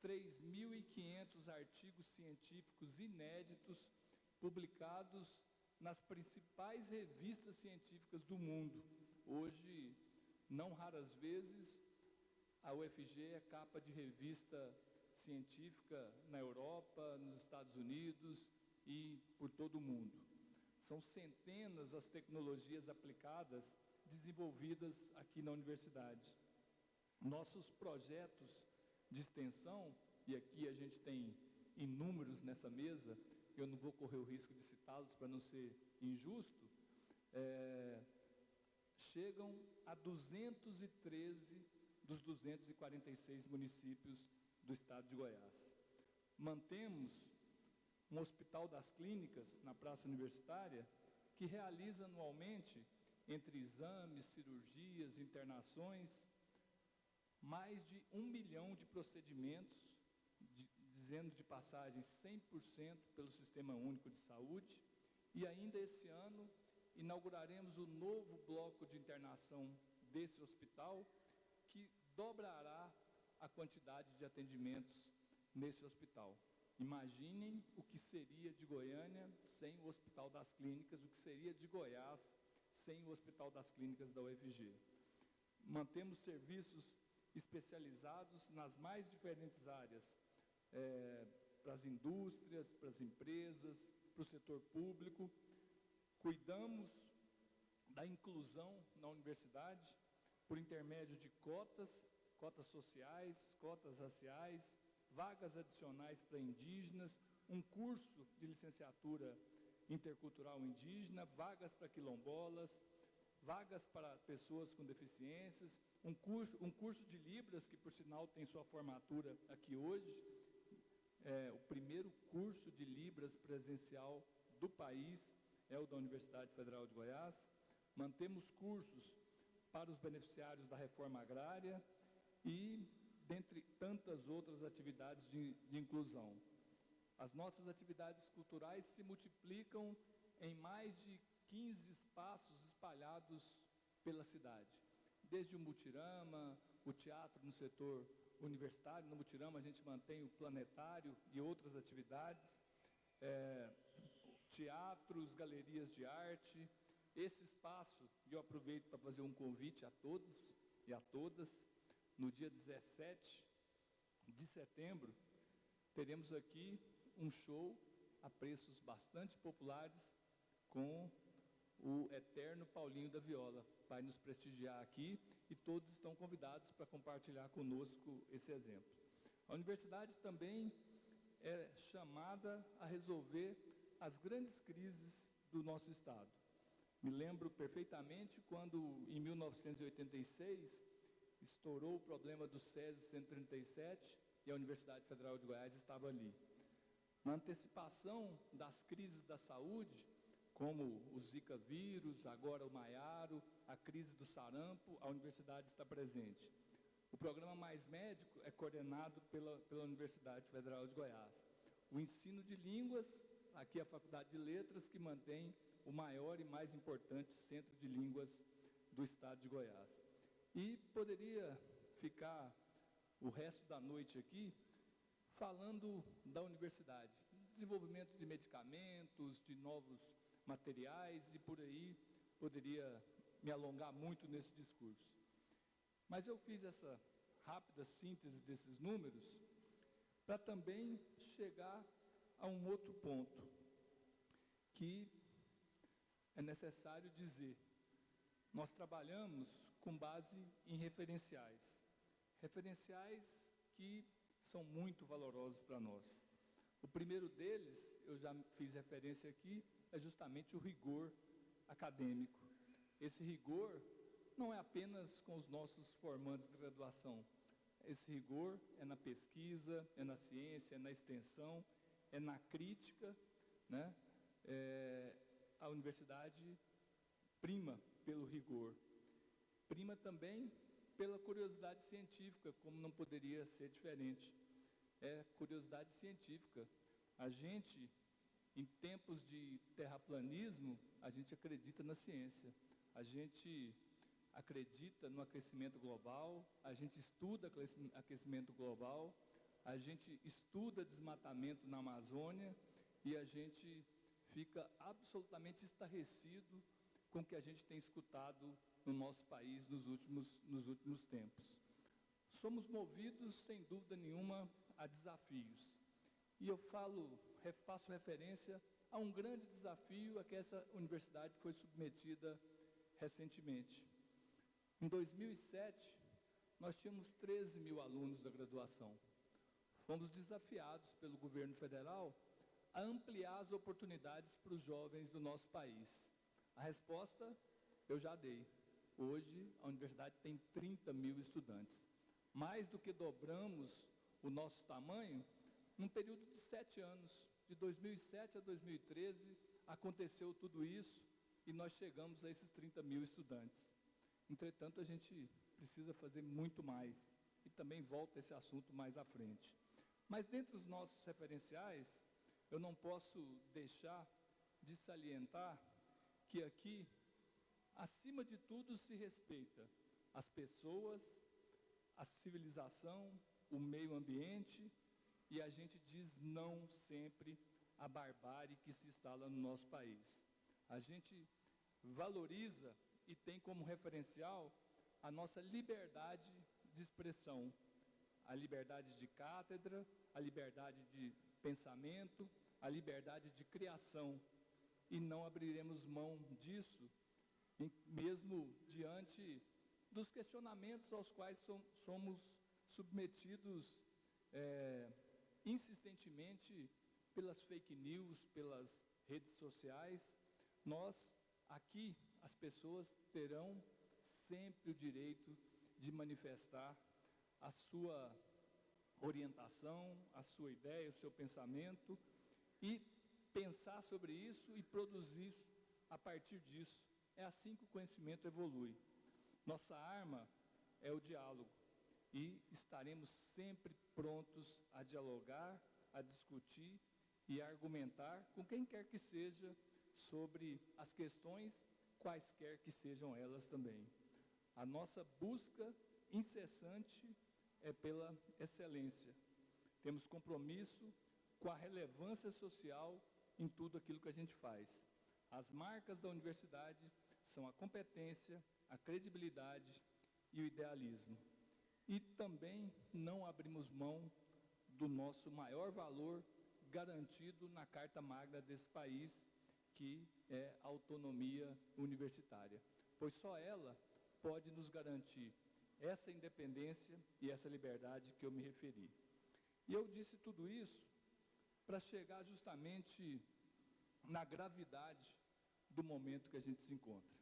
3.500 artigos científicos inéditos publicados nas principais revistas científicas do mundo. Hoje, não raras vezes, a UFG é capa de revista científica na Europa, nos Estados Unidos e por todo o mundo. São centenas as tecnologias aplicadas, desenvolvidas aqui na universidade. Nossos projetos de extensão, e aqui a gente tem inúmeros nessa mesa, eu não vou correr o risco de citá-los para não ser injusto, chegam a 213 dos 246 municípios do estado de Goiás. Mantemos um hospital das clínicas na Praça Universitária, que realiza anualmente, entre exames, cirurgias, internações, mais de 1 milhão de procedimentos, dizendo de passagem 100% pelo Sistema Único de Saúde, e ainda esse ano inauguraremos o novo bloco de internação desse hospital, que dobrará a quantidade de atendimentos nesse hospital. Imaginem o que seria de Goiânia sem o Hospital das Clínicas, o que seria de Goiás sem o Hospital das Clínicas da UFG. Mantemos serviços especializados nas mais diferentes áreas, para as indústrias, para as empresas, para o setor público. Cuidamos da inclusão na universidade por intermédio de cotas sociais, cotas raciais, vagas adicionais para indígenas, um curso de licenciatura intercultural indígena, vagas para quilombolas, vagas para pessoas com deficiências, um curso de Libras, que por sinal tem sua formatura aqui hoje, o primeiro curso de Libras presencial do país é o da Universidade Federal de Goiás. Mantemos cursos para os beneficiários da reforma agrária e dentre tantas outras atividades de inclusão. As nossas atividades culturais se multiplicam em mais de 15 espaços espalhados pela cidade. Desde o mutirama, o teatro no setor universitário. No mutirama a gente mantém o planetário e outras atividades, teatros, galerias de arte. Esse espaço, e eu aproveito para fazer um convite a todos e a todas, no dia 17 de setembro, teremos aqui um show a preços bastante populares com o eterno Paulinho da Viola. Vai nos prestigiar aqui e todos estão convidados para compartilhar conosco esse exemplo. A universidade também é chamada a resolver as grandes crises do nosso estado. Me lembro perfeitamente quando, em 1986, estourou o problema do Césio 137 e a Universidade Federal de Goiás estava ali. Na antecipação das crises da saúde, como o Zika vírus, agora o Maiaro, a crise do sarampo, a universidade está presente. O programa Mais Médico é coordenado pela Universidade Federal de Goiás. O ensino de línguas, aqui a Faculdade de Letras, que mantém o maior e mais importante centro de línguas do estado de Goiás. E poderia ficar o resto da noite aqui falando da universidade, desenvolvimento de medicamentos, de novos materiais, e por aí poderia me alongar muito nesse discurso. Mas eu fiz essa rápida síntese desses números para também chegar a um outro ponto que é necessário dizer. Nós trabalhamos com base em referenciais que são muito valorosos para nós. O primeiro deles, eu já fiz referência aqui, é justamente o rigor acadêmico. Esse rigor não é apenas com os nossos formandos de graduação. Esse rigor é na pesquisa, é na ciência, é na extensão, é na crítica, né? A universidade prima pelo rigor. Prima também pela curiosidade científica, como não poderia ser diferente. É curiosidade científica. A gente, em tempos de terraplanismo, a gente acredita na ciência. A gente acredita no aquecimento global, a gente estuda aquecimento global, a gente estuda desmatamento na Amazônia e a gente fica absolutamente estarrecido com o que a gente tem escutado no nosso país nos últimos tempos. Somos movidos, sem dúvida nenhuma, a desafios. E eu faço referência a um grande desafio a que essa universidade foi submetida recentemente. Em 2007, nós tínhamos 13 mil alunos da graduação. Fomos desafiados pelo governo federal a ampliar as oportunidades para os jovens do nosso país. A resposta eu já dei. Hoje, a universidade tem 30 mil estudantes. Mais do que dobramos o nosso tamanho, num período de 7 anos. De 2007 a 2013, aconteceu tudo isso e nós chegamos a esses 30 mil estudantes. Entretanto, a gente precisa fazer muito mais. E também volta esse assunto mais à frente. Mas, dentre os nossos referenciais, eu não posso deixar de salientar que aqui, acima de tudo, se respeita as pessoas, a civilização, o meio ambiente, e a gente diz não sempre à barbárie que se instala no nosso país. A gente valoriza e tem como referencial a nossa liberdade de expressão, a liberdade de cátedra, a liberdade de pensamento, a liberdade de criação, e não abriremos mão disso, mesmo diante dos questionamentos aos quais somos submetidos insistentemente pelas fake news, pelas redes sociais. Nós, aqui, as pessoas terão sempre o direito de manifestar a sua orientação, a sua ideia, o seu pensamento, e pensar sobre isso e produzir a partir disso. É assim que o conhecimento evolui. Nossa arma é o diálogo e estaremos sempre prontos a dialogar, a discutir e a argumentar com quem quer que seja sobre as questões, quaisquer que sejam elas também. A nossa busca incessante é pela excelência. Temos compromisso com a relevância social em tudo aquilo que a gente faz. As marcas da universidade são a competência, a credibilidade e o idealismo. E também não abrimos mão do nosso maior valor garantido na Carta Magna desse país, que é a autonomia universitária, pois só ela pode nos garantir essa independência e essa liberdade que eu me referi. E eu disse tudo isso para chegar justamente na gravidade do momento que a gente se encontra.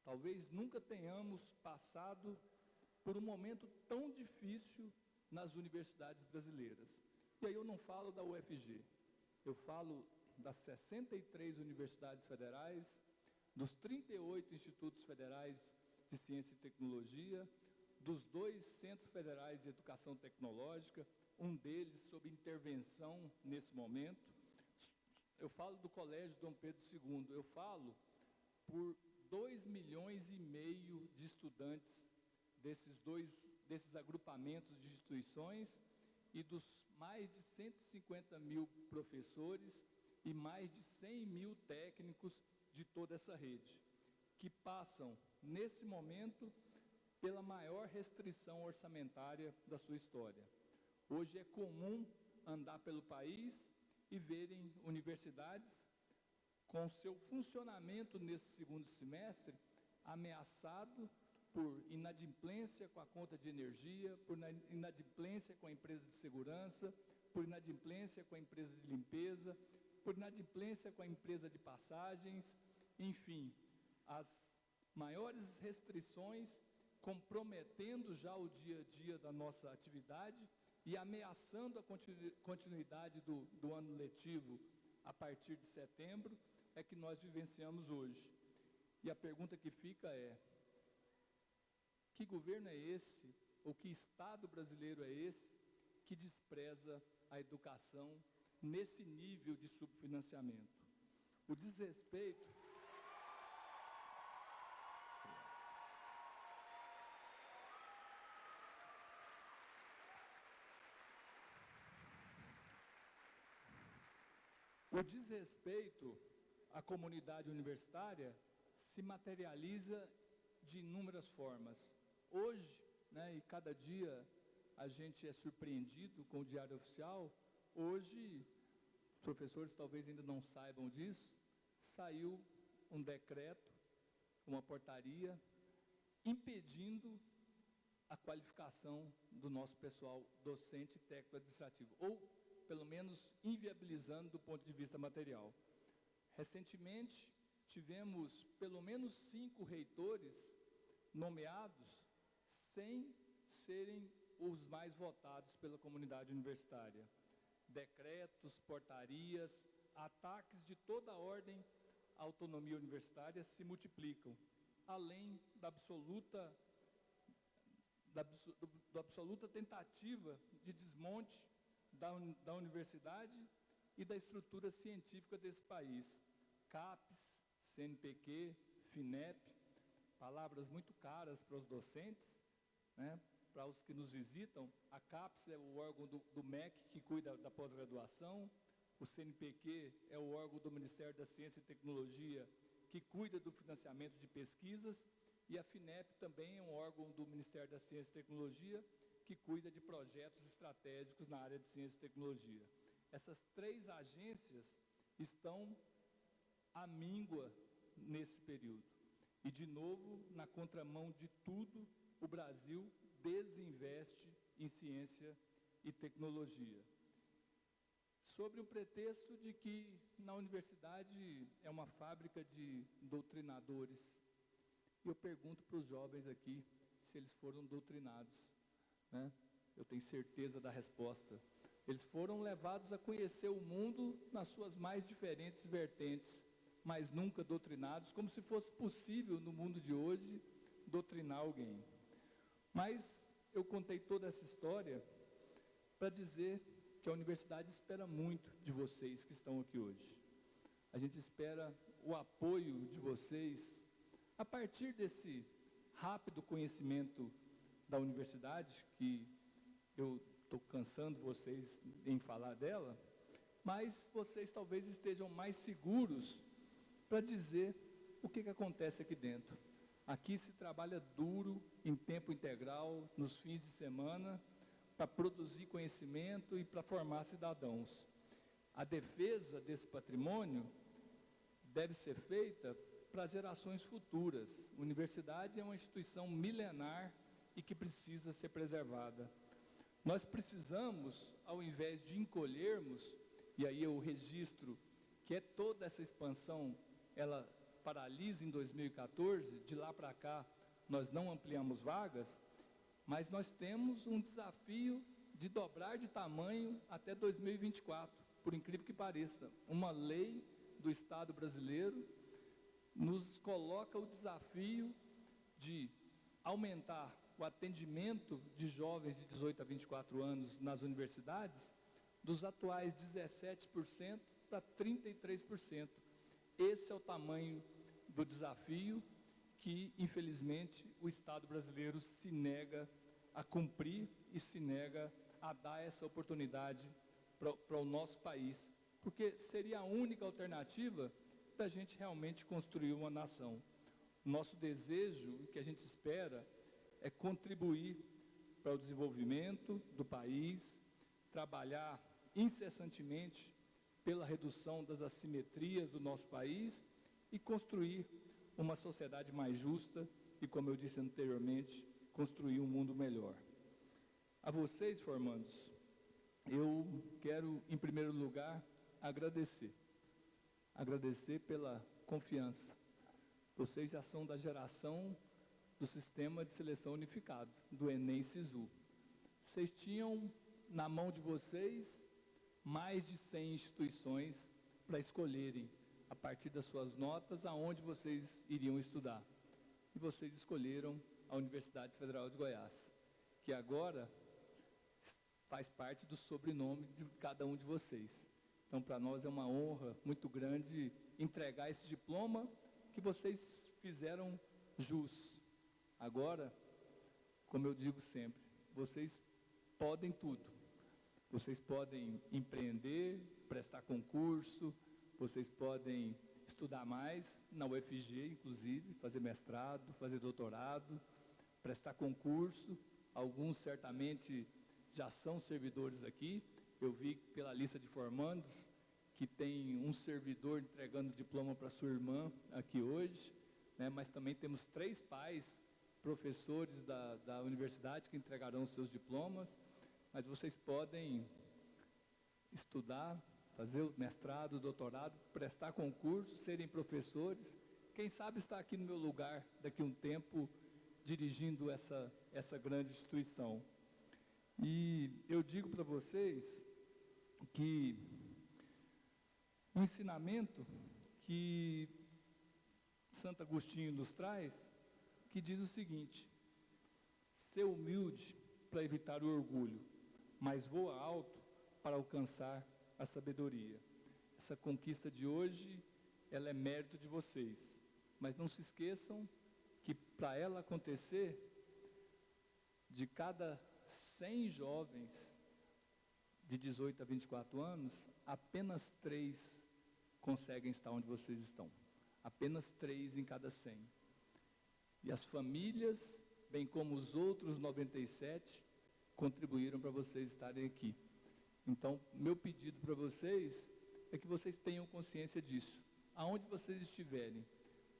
Talvez nunca tenhamos passado por um momento tão difícil nas universidades brasileiras. E aí eu não falo da UFG, eu falo das 63 universidades federais, dos 38 institutos federais de ciência e tecnologia, dos 2 centros federais de educação tecnológica, um deles sob intervenção nesse momento. Eu falo do Colégio Dom Pedro II, eu falo por 2,5 milhões de estudantes desses agrupamentos de instituições e dos mais de 150 mil professores e mais de 100 mil técnicos de toda essa rede, que passam, nesse momento, pela maior restrição orçamentária da sua história. Hoje é comum andar pelo país e verem universidades com seu funcionamento nesse segundo semestre ameaçado por inadimplência com a conta de energia, por inadimplência com a empresa de segurança, por inadimplência com a empresa de limpeza, por inadimplência com a empresa de passagens, enfim, as maiores restrições comprometendo já o dia a dia da nossa atividade e ameaçando a continuidade do ano letivo a partir de setembro, é que nós vivenciamos hoje. E a pergunta que fica é: que governo é esse, ou que Estado brasileiro é esse, que despreza a educação nesse nível de subfinanciamento? O desrespeito... O desrespeito à comunidade universitária se materializa de inúmeras formas. Hoje, né, e cada dia a gente é surpreendido com o Diário Oficial, hoje, os professores talvez ainda não saibam disso, saiu um decreto, uma portaria, impedindo a qualificação do nosso pessoal docente, técnico, administrativo, ou, pelo menos, inviabilizando do ponto de vista material. Recentemente, tivemos pelo menos 5 reitores nomeados sem serem os mais votados pela comunidade universitária. Decretos, portarias, ataques de toda a ordem à autonomia universitária se multiplicam, além da absoluta tentativa de desmonte da universidade e da estrutura científica desse país. CAPES, CNPq, FINEP, palavras muito caras para os docentes, né? Para os que nos visitam. A CAPES é o órgão do MEC que cuida da pós-graduação, o CNPq é o órgão do Ministério da Ciência e Tecnologia que cuida do financiamento de pesquisas, e a FINEP também é um órgão do Ministério da Ciência e Tecnologia que cuida de projetos estratégicos na área de ciência e tecnologia. Essas 3 agências estão à míngua nesse período. E, de novo, na contramão de tudo, o Brasil desinveste em ciência e tecnologia. Sobre o pretexto de que na universidade é uma fábrica de doutrinadores. Eu pergunto para os jovens aqui se eles foram doutrinados, né? Eu tenho certeza da resposta. Eles foram levados a conhecer o mundo nas suas mais diferentes vertentes, mas nunca doutrinados, como se fosse possível no mundo de hoje doutrinar alguém. Mas eu contei toda essa história para dizer que a universidade espera muito de vocês que estão aqui hoje. A gente espera o apoio de vocês a partir desse rápido conhecimento da universidade, que eu estou cansando vocês em falar dela, mas vocês talvez estejam mais seguros para dizer o que acontece aqui dentro. Aqui se trabalha duro, em tempo integral, nos fins de semana, para produzir conhecimento e para formar cidadãos. A defesa desse patrimônio deve ser feita para gerações futuras. A universidade é uma instituição milenar e que precisa ser preservada. Nós precisamos, ao invés de encolhermos, e aí eu registro que é toda essa expansão, ela paralisa em 2014, de lá para cá nós não ampliamos vagas, mas nós temos um desafio de dobrar de tamanho até 2024, por incrível que pareça. Uma lei do Estado brasileiro nos coloca o desafio de aumentar o atendimento de jovens de 18 a 24 anos nas universidades, dos atuais 17% para 33%. Esse é o tamanho do desafio que, infelizmente, o Estado brasileiro se nega a cumprir e se nega a dar essa oportunidade para o nosso país, porque seria a única alternativa da gente realmente construir uma nação. Nosso desejo, o que a gente espera, é contribuir para o desenvolvimento do país, trabalhar incessantemente pela redução das assimetrias do nosso país e construir uma sociedade mais justa e, como eu disse anteriormente, construir um mundo melhor. A vocês, formandos, eu quero, em primeiro lugar, agradecer pela confiança. Vocês já são da geração do Sistema de Seleção Unificado, do Enem-Sisu. Vocês tinham na mão de vocês mais de 100 instituições para escolherem, a partir das suas notas, aonde vocês iriam estudar. E vocês escolheram a Universidade Federal de Goiás, que agora faz parte do sobrenome de cada um de vocês. Então, para nós é uma honra muito grande entregar esse diploma que vocês fizeram jus. Agora, como eu digo sempre, vocês podem tudo. Vocês podem empreender, prestar concurso, vocês podem estudar mais na UFG, inclusive, fazer mestrado, fazer doutorado, prestar concurso. Alguns certamente já são servidores aqui. Eu vi pela lista de formandos que tem um servidor entregando diploma para sua irmã aqui hoje, né? Mas também temos 3 pais, professores da universidade, que entregarão os seus diplomas. Mas vocês podem estudar, fazer o mestrado, o doutorado, prestar concurso, serem professores. Quem sabe estar aqui no meu lugar daqui a um tempo, dirigindo essa grande instituição. E eu digo para vocês que o ensinamento que Santo Agostinho nos traz, que diz o seguinte: ser humilde para evitar o orgulho, mas voa alto para alcançar a sabedoria. Essa conquista de hoje, ela é mérito de vocês, mas não se esqueçam que para ela acontecer, de cada 100 jovens de 18 a 24 anos, apenas 3 conseguem estar onde vocês estão. Apenas 3 em cada 100. E as famílias, bem como os outros 97, contribuíram para vocês estarem aqui. Então, meu pedido para vocês é que vocês tenham consciência disso. Aonde vocês estiverem,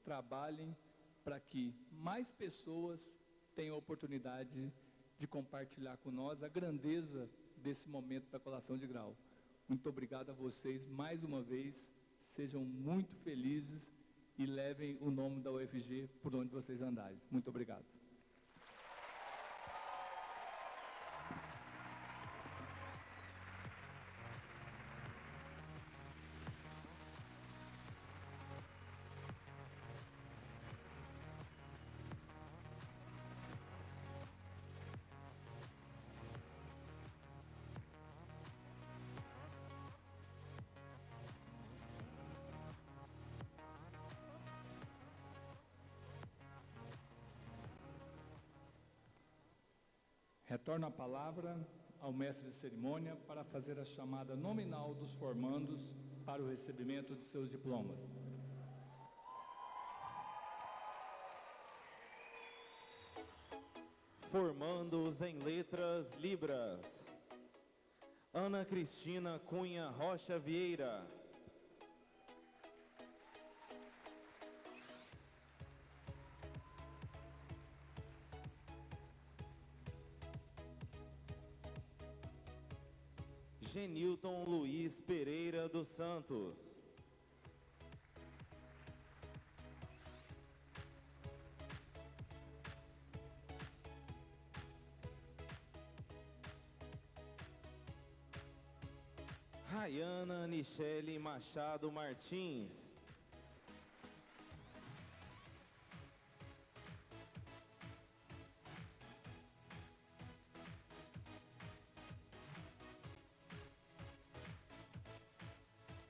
trabalhem para que mais pessoas tenham a oportunidade de compartilhar com nós a grandeza desse momento da colação de grau. Muito obrigado a vocês mais uma vez. Sejam muito felizes e levem o nome da UFG por onde vocês andarem. Muito obrigado. Retorno a palavra ao mestre de cerimônia para fazer a chamada nominal dos formandos para o recebimento de seus diplomas. Formandos em letras Libras: Ana Cristina Cunha Rocha Vieira. Genilton Luiz Pereira dos Santos. Rayana Nichele Machado Martins.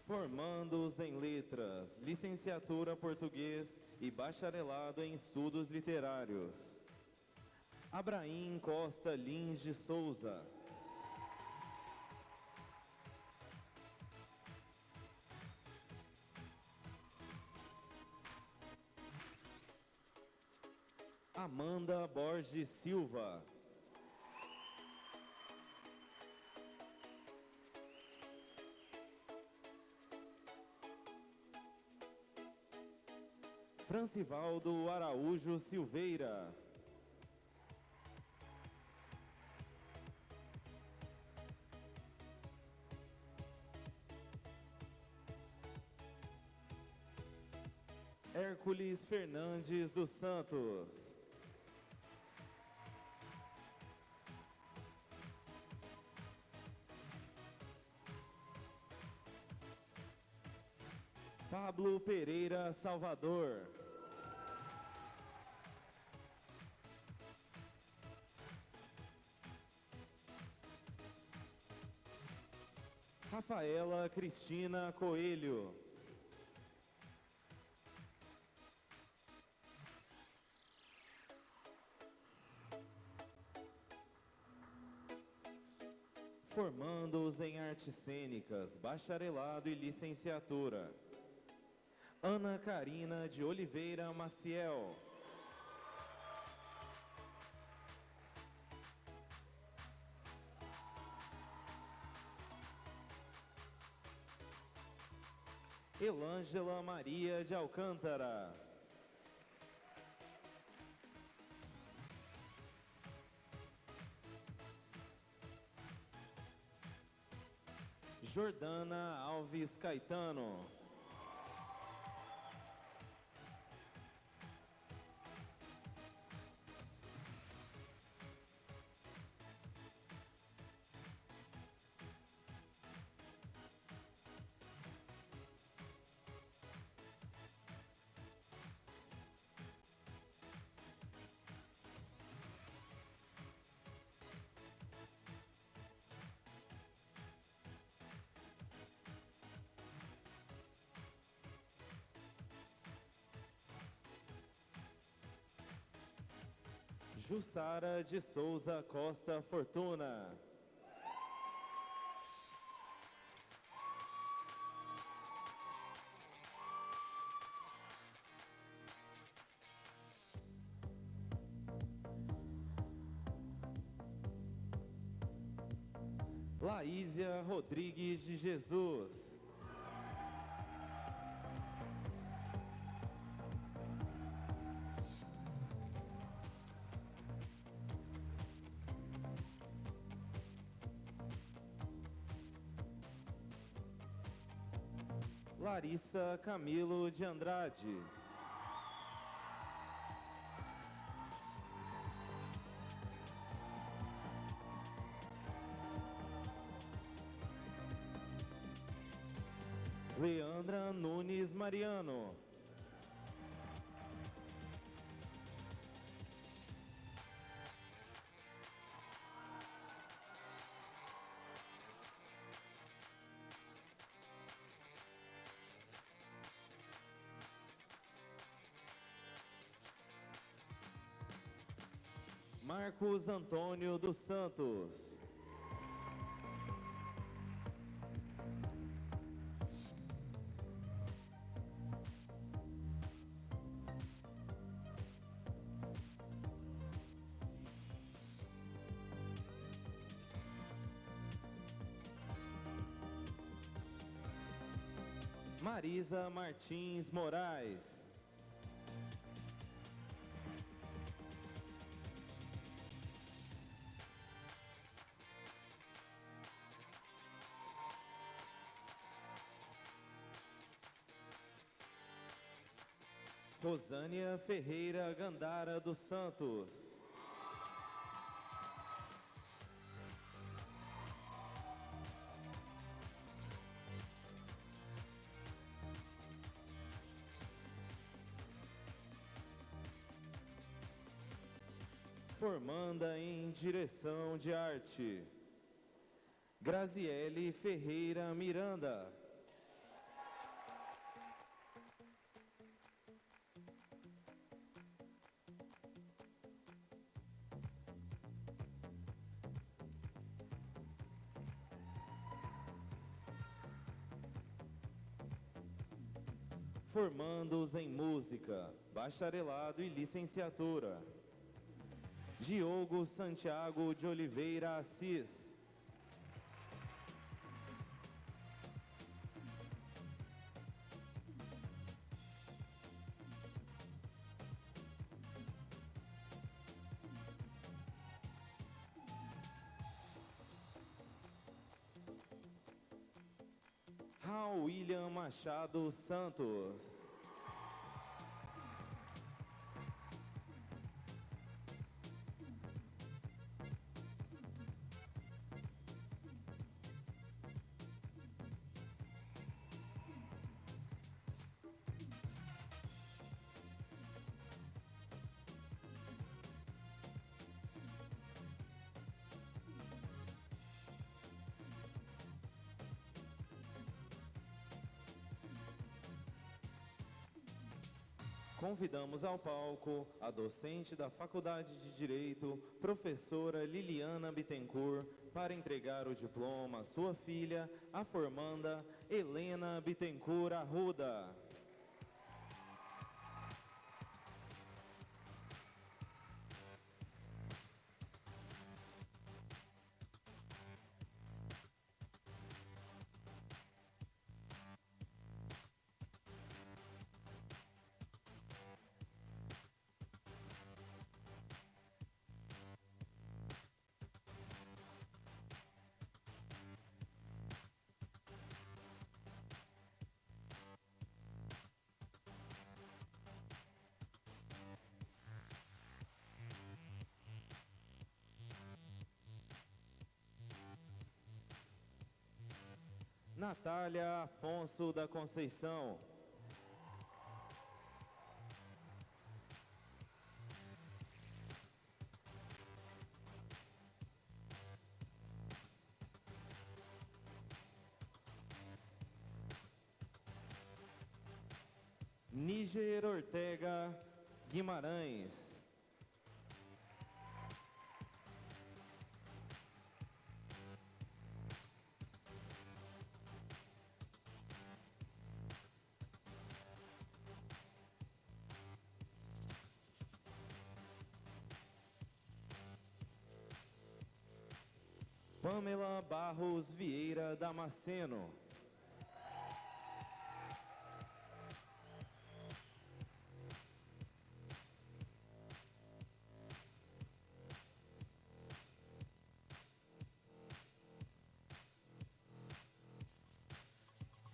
Formandos em letras, licenciatura português e bacharelado em estudos literários: Abraim Costa Lins de Souza. Amanda Borges Silva. Francivaldo Araújo Silveira. Hércules Fernandes dos Santos. Pablo Pereira Salvador. Rafaela Cristina Coelho. Formandos em artes cênicas, bacharelado e licenciatura. Ana Carina de Oliveira Maciel. Elângela Maria de Alcântara. Jordana Alves Caetano. Jussara de Souza Costa Fortuna. Laísia Rodrigues de Jesus. Larissa Camilo de Andrade. Leandra Nunes Mariano. Marcos Antônio dos Santos. Marisa Martins Moraes. Rosânia Ferreira Gandara dos Santos. Formanda em Direção de Arte. Graziele Ferreira Miranda. Formandos em Música, Bacharelado e Licenciatura. Diogo Santiago de Oliveira Assis. Raul William Machado Santos. Convidamos ao palco a docente da Faculdade de Direito, professora Liliana Bittencourt, para entregar o diploma à sua filha, a formanda Helena Bittencourt Arruda. Natália Afonso da Conceição. Níger Ortega Guimarães. Pamela Barros Vieira Damasceno.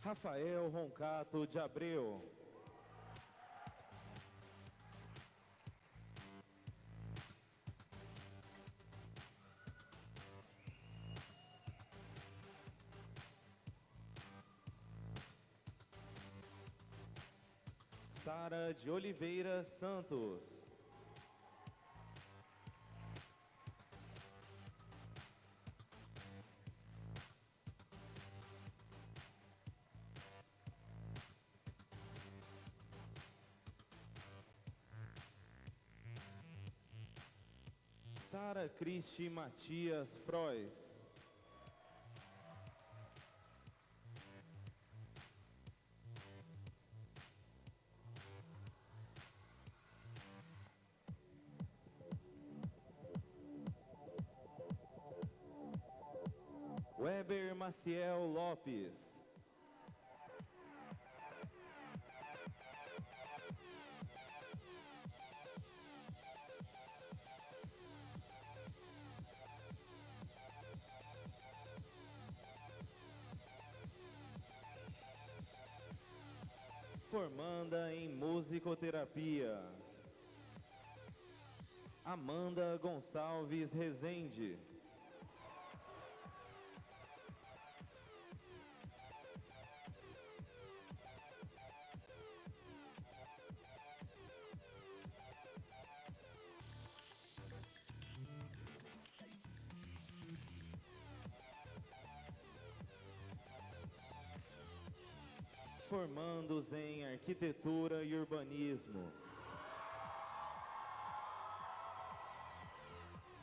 Rafael Roncato de Abreu. Sara de Oliveira Santos. Sara Cristi Matias Frois. Weber Maciel Lopes. Formanda em musicoterapia. Amanda Gonçalves Rezende. Formandos em Arquitetura e Urbanismo.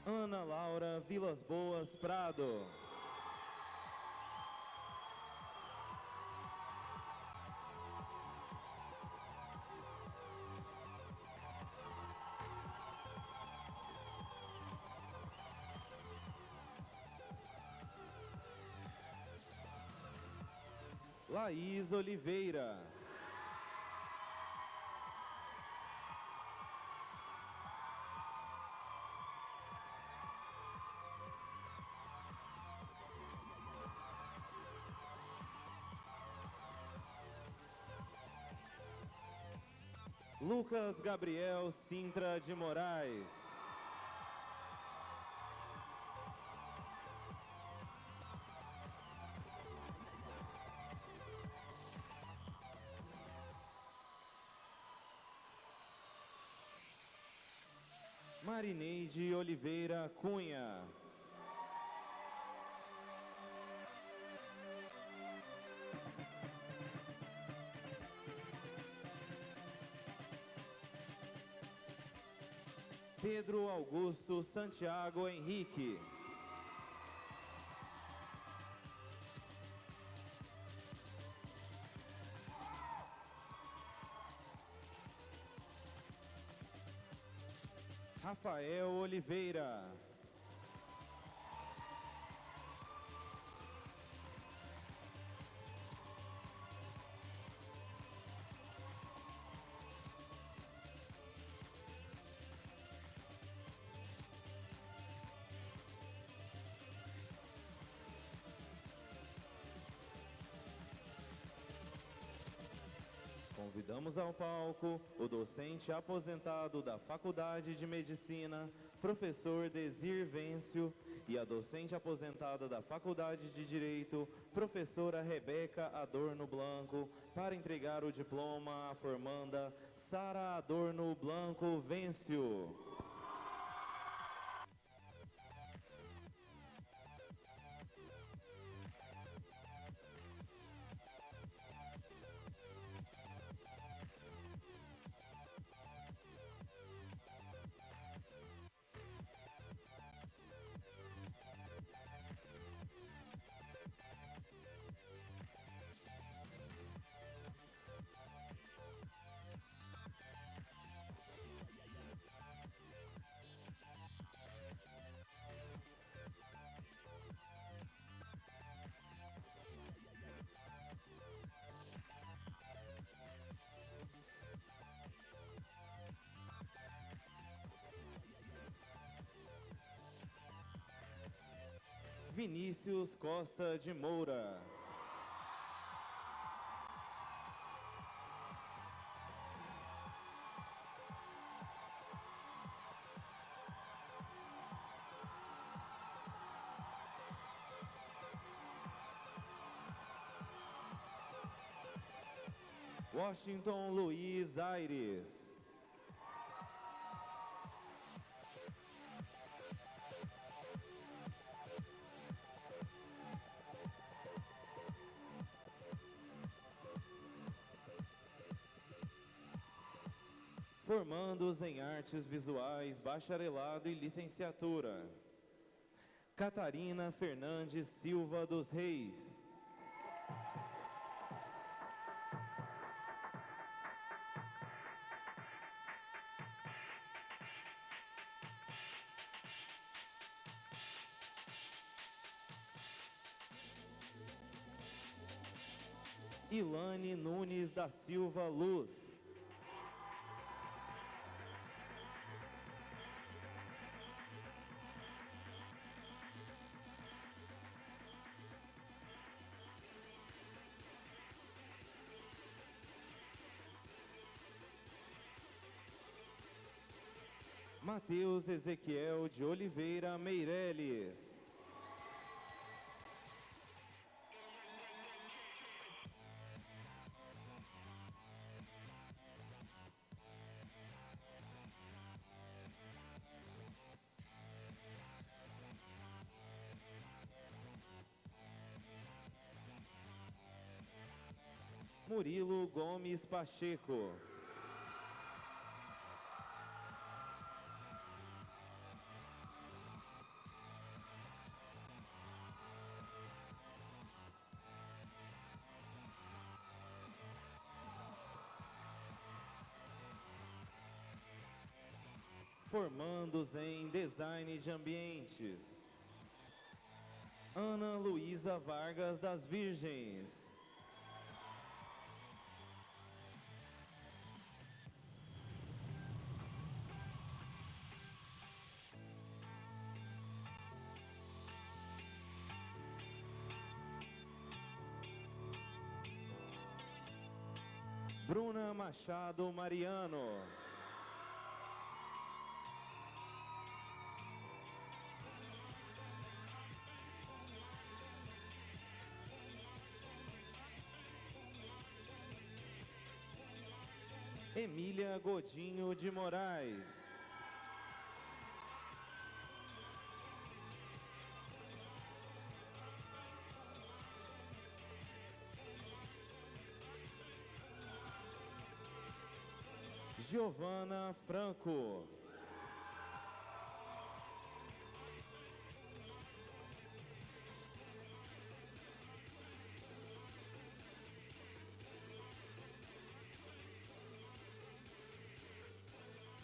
Ana Laura Vilas Boas Prado. Laís Oliveira. Lucas Gabriel Sintra de Moraes. Marineide Oliveira Cunha. Pedro Augusto Santiago Henrique. Rafael Oliveira. Convidamos ao palco o docente aposentado da Faculdade de Medicina, professor Desir Vêncio, e a docente aposentada da Faculdade de Direito, professora Rebeca Adorno Blanco, para entregar o diploma à formanda Sara Adorno Blanco Vêncio. Vinícius Costa de Moura. Washington Luiz Aires. Formandos em Artes Visuais, Bacharelado e Licenciatura. Catarina Fernandes Silva dos Reis. Ilane Nunes da Silva Luz. Mateus Ezequiel de Oliveira Meireles. Murilo Gomes Pacheco. Formandos em Design de Ambientes. Ana Luísa Vargas das Virgens. Bruna Machado Mariano. Emília Godinho de Moraes. Giovana Franco.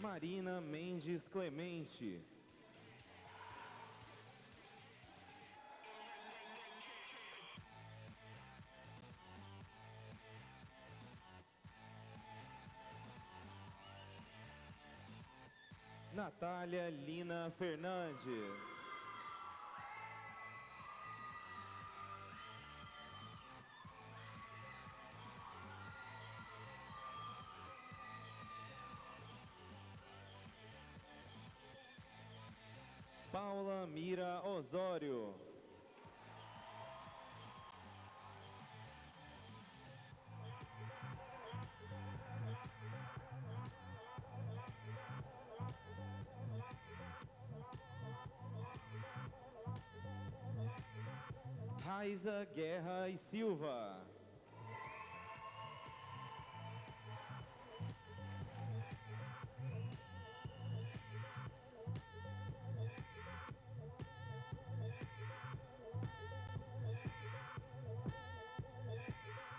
Marina Mendes Clemente. Natália Lina Fernandes. Paula Mira Osório. Raiza Guerra e Silva.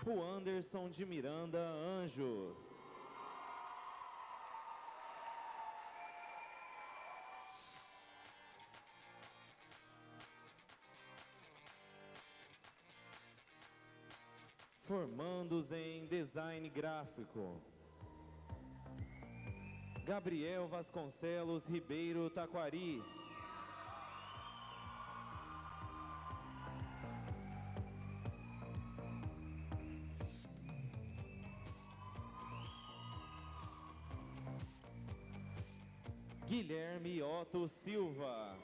O Anderson de Miranda Anjos. Formandos em Design Gráfico. Gabriel Vasconcelos Ribeiro Taquari. Guilherme Otto Silva.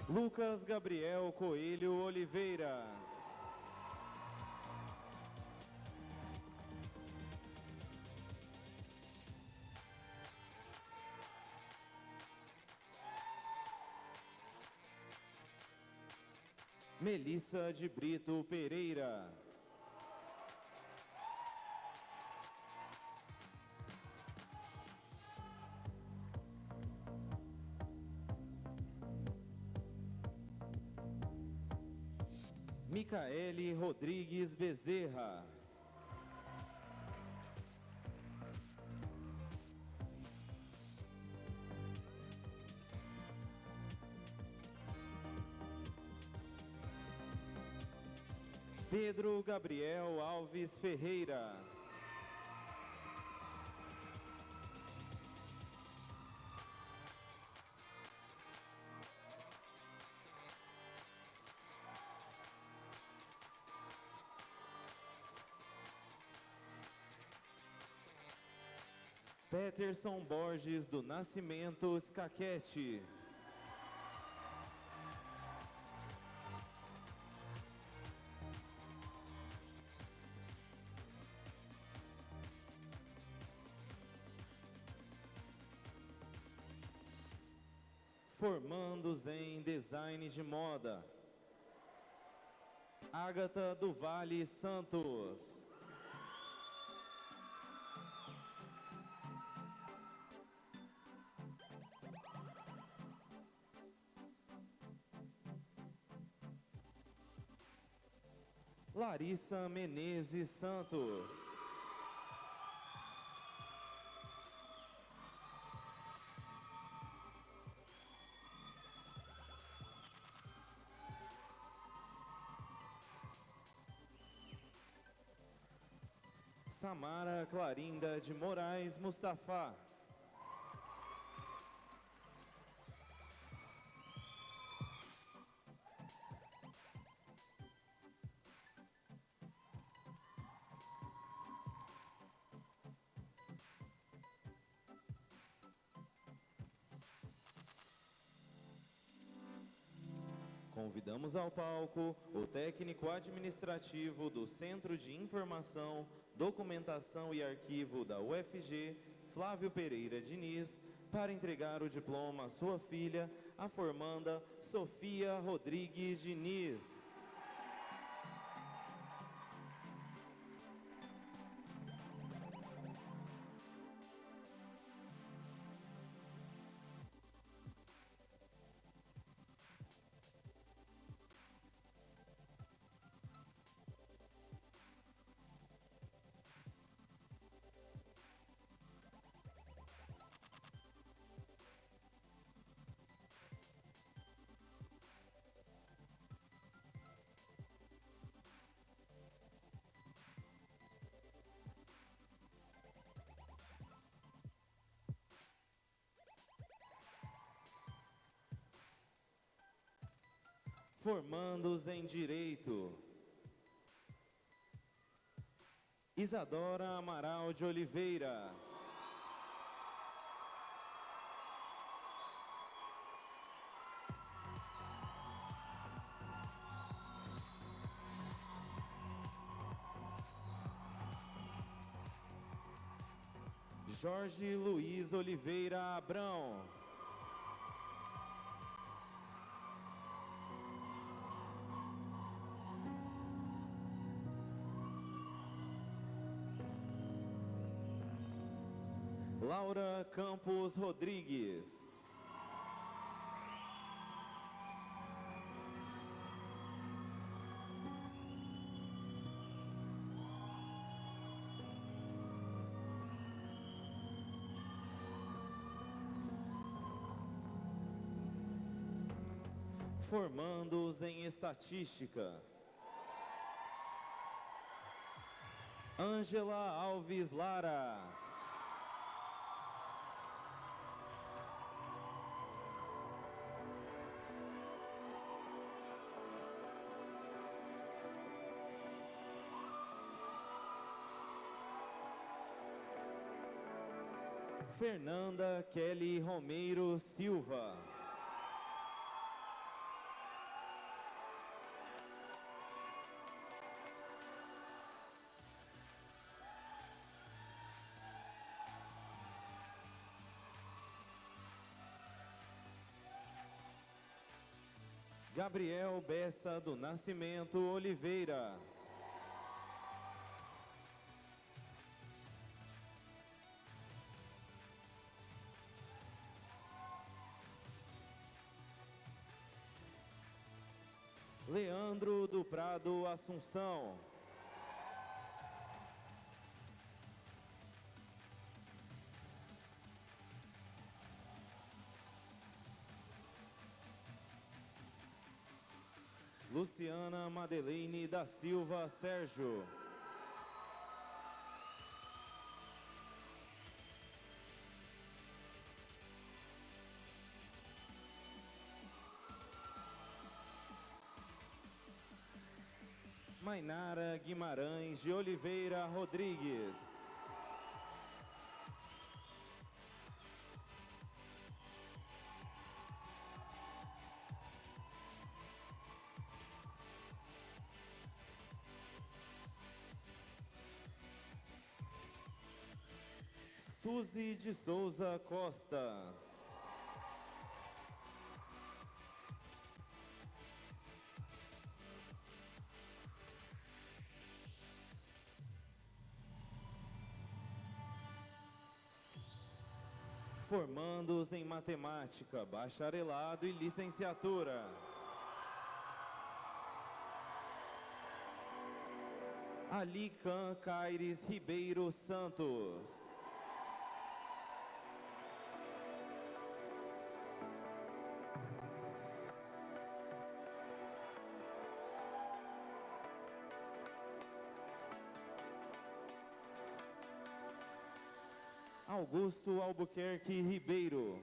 Lucas Gabriel Coelho Oliveira. Melissa de Brito Pereira. Micaele Rodrigues Bezerra. Pedro Gabriel Alves Ferreira. Peterson Borges do Nascimento Scaquete. Formandos em Design de Moda. Ágata do Vale Santos. Larissa Menezes Santos. Samara Clarinda de Moraes Mustafa. Convidamos ao palco o técnico administrativo do Centro de Informação, Documentação e Arquivo da UFG, Flávio Pereira Diniz, para entregar o diploma à sua filha, a formanda Sofia Rodrigues Diniz. Formandos em Direito: Isadora Amaral de Oliveira. Jorge Luiz Oliveira Abrão. Laura Campos Rodrigues. Formandos em Estatística: Ângela Alves Lara. Fernanda Kelly Romeiro Silva. Gabriel Bessa do Nascimento Oliveira. Leandro do Prado Assunção. Luciana Madeleine da Silva Sérgio. Mainara Guimarães de Oliveira Rodrigues. Suzy de Souza Costa. Formandos em Matemática, Bacharelado e Licenciatura: Alican Caires Ribeiro Santos. Augusto Albuquerque Ribeiro.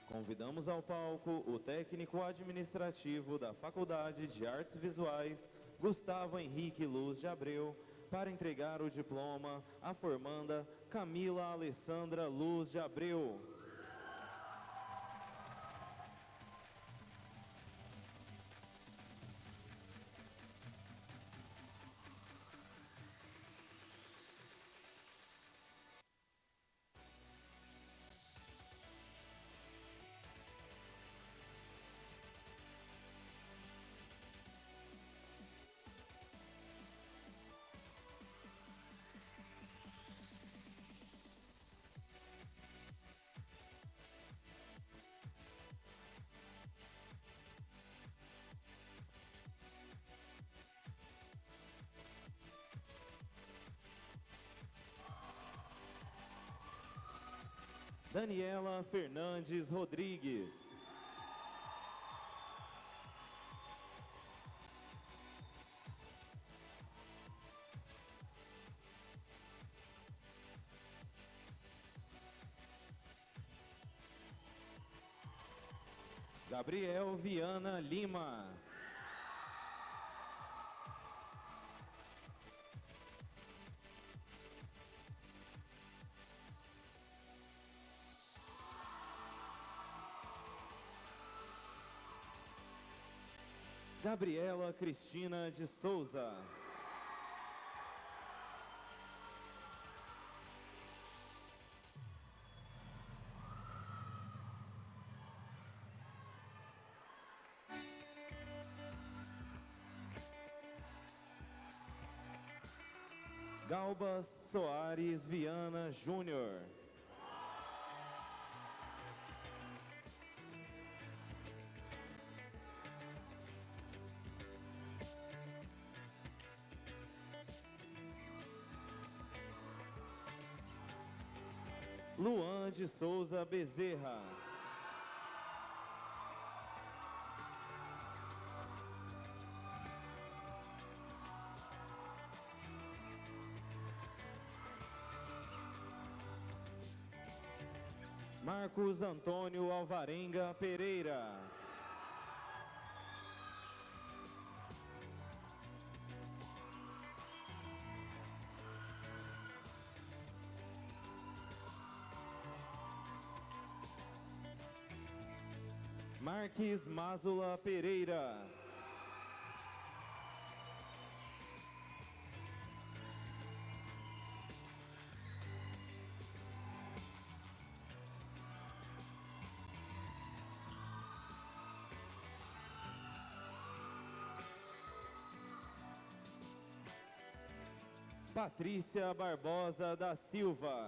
Convidamos ao palco o técnico administrativo da Faculdade de Artes Visuais, Gustavo Henrique Luz de Abreu, para entregar o diploma à formanda Camila Alessandra Luz de Abreu. Daniela Fernandes Rodrigues. Gabriel Viana Lima. Gabriela Cristina de Souza. Galbas Soares Viana Júnior. Luan de Souza Bezerra. Marcos Antônio Alvarenga Pereira. Marques Mazula Pereira. Patrícia Barbosa da Silva.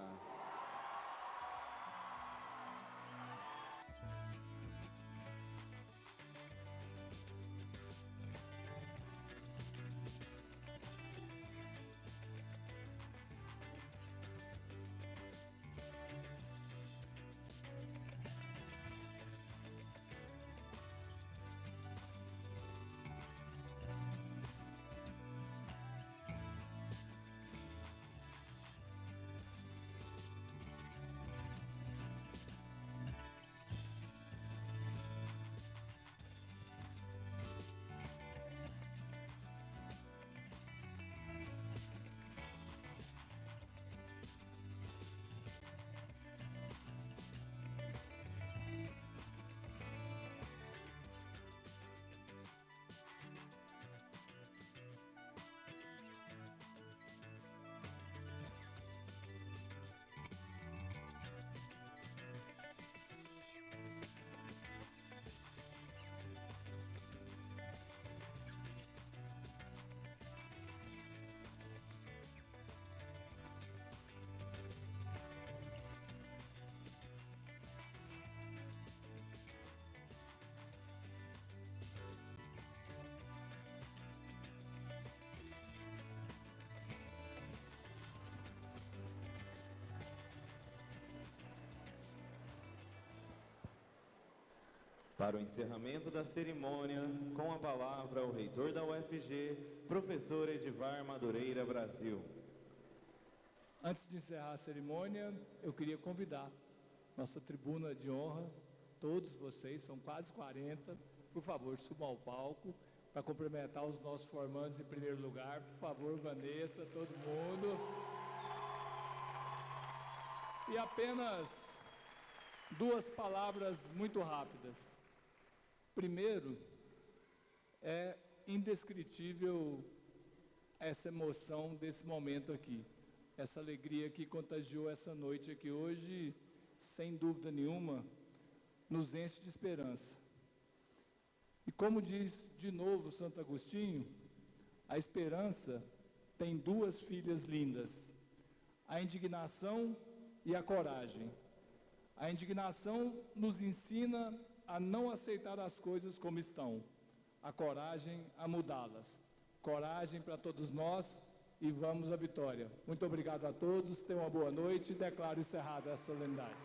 Para o encerramento da cerimônia, com a palavra o reitor da UFG, professor Edivar Madureira Brasil. Antes de encerrar a cerimônia, eu queria convidar nossa tribuna de honra, todos vocês, são quase 40, por favor, subam ao palco para cumprimentar os nossos formandos em primeiro lugar. Por favor, Vanessa, todo mundo. E apenas duas palavras muito rápidas. Primeiro, é indescritível essa emoção desse momento aqui, essa alegria que contagiou essa noite aqui hoje, sem dúvida nenhuma, nos enche de esperança. E como diz de novo Santo Agostinho, a esperança tem duas filhas lindas, a indignação e a coragem. A indignação nos ensina a não aceitar as coisas como estão, a coragem a mudá-las. Coragem para todos nós e vamos à vitória. Muito obrigado a todos, tenham uma boa noite e declaro encerrada a solenidade.